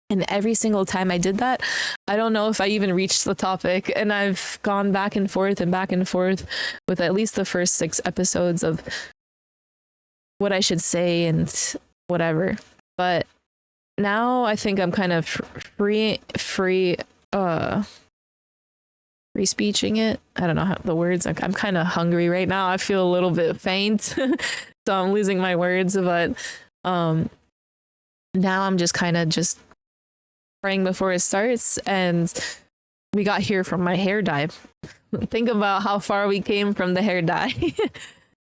And every single time I did that, I don't know if I even reached the topic. And I've gone back and forth with at least the first 6 episodes of what I should say and whatever. But now I think I'm kind of free speeching it. I don't know how the words. I'm kind of hungry right now. I feel a little bit faint, so I'm losing my words. But now I'm just kind of just praying before it starts, and we got here from my hair dye. Think about how far we came from the hair dye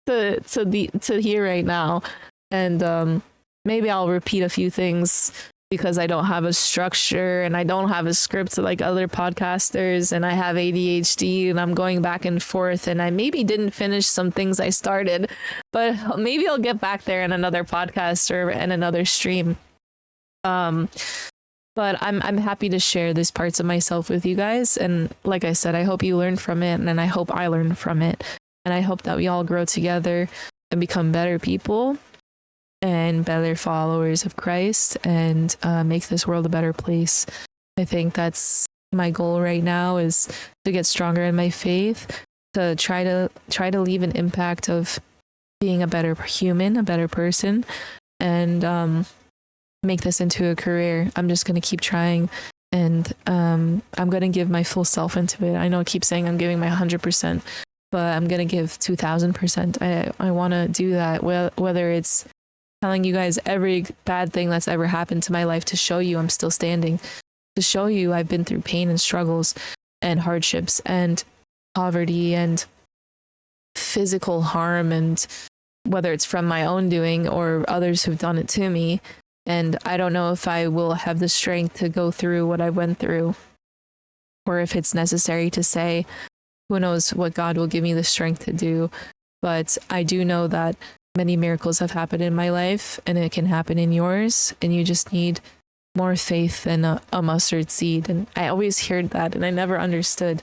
to here right now. And maybe I'll repeat a few things because I don't have a structure and I don't have a script like other podcasters, and I have ADHD and I'm going back and forth, and I maybe didn't finish some things I started, but maybe I'll get back there in another podcast or in another stream. But I'm happy to share these parts of myself with you guys, and like I said, I hope you learn from it, and I hope I learn from it, and I hope that we all grow together and become better people and better followers of Christ, and make this world a better place. I think that's my goal right now, is to get stronger in my faith, to try to leave an impact of being a better human, a better person, and make this into a career. I'm just going to keep trying, and I'm going to give my full self into it. I know I keep saying I'm giving my 100%, but I'm going to give 2000%. I want to do that, whether it's telling you guys every bad thing that's ever happened to my life to show you I'm still standing, to show you I've been through pain and struggles and hardships and poverty and physical harm, and whether it's from my own doing or others who've done it to me. And I don't know if I will have the strength to go through what I went through, or if it's necessary to say, who knows what God will give me the strength to do. But I do know that many miracles have happened in my life, and it can happen in yours, and you just need more faith than a mustard seed. And I always heard that, and I never understood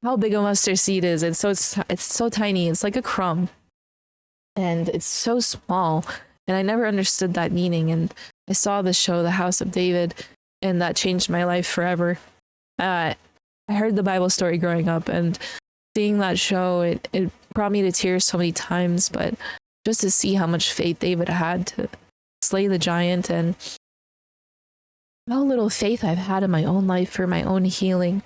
how big a mustard seed is. It's so tiny. It's like a crumb, and it's so small. And I never understood that meaning. And I saw the show, The House of David, and that changed my life forever. I heard the Bible story growing up, and seeing that show, it brought me to tears so many times. But just to see how much faith David had to slay the giant, and how little faith I've had in my own life for my own healing,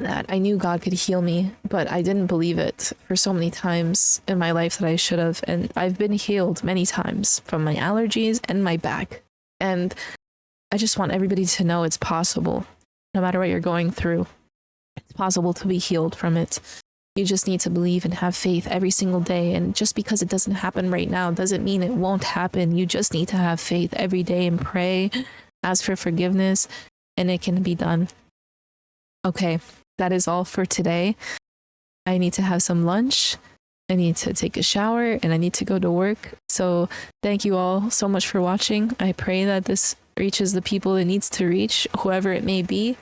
that I knew God could heal me, but I didn't believe it for so many times in my life that I should have. And I've been healed many times from my allergies and my back. And I just want everybody to know it's possible. No matter what you're going through, it's possible to be healed from it. You just need to believe and have faith every single day. And just because it doesn't happen right now doesn't mean it won't happen. You just need to have faith every day and pray, ask for forgiveness, and it can be done. Okay, that is all for today. I need to have some lunch. I need to take a shower, and I need to go to work. So thank you all so much for watching. I pray that this reaches the people it needs to reach, whoever it may be.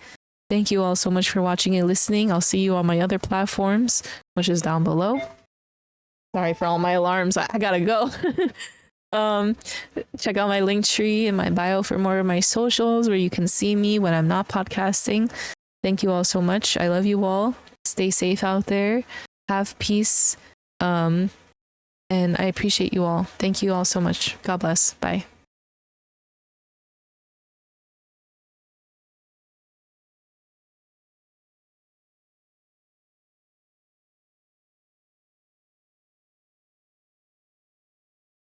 Thank you all so much for watching and listening. I'll see you on my other platforms, which is down below. Sorry for all my alarms. I gotta go. Check out my link tree in my bio for more of my socials, where you can see me when I'm not podcasting. Thank you all so much. I love you all. Stay safe out there. Have peace. And I appreciate you all. Thank you all so much. God bless. Bye.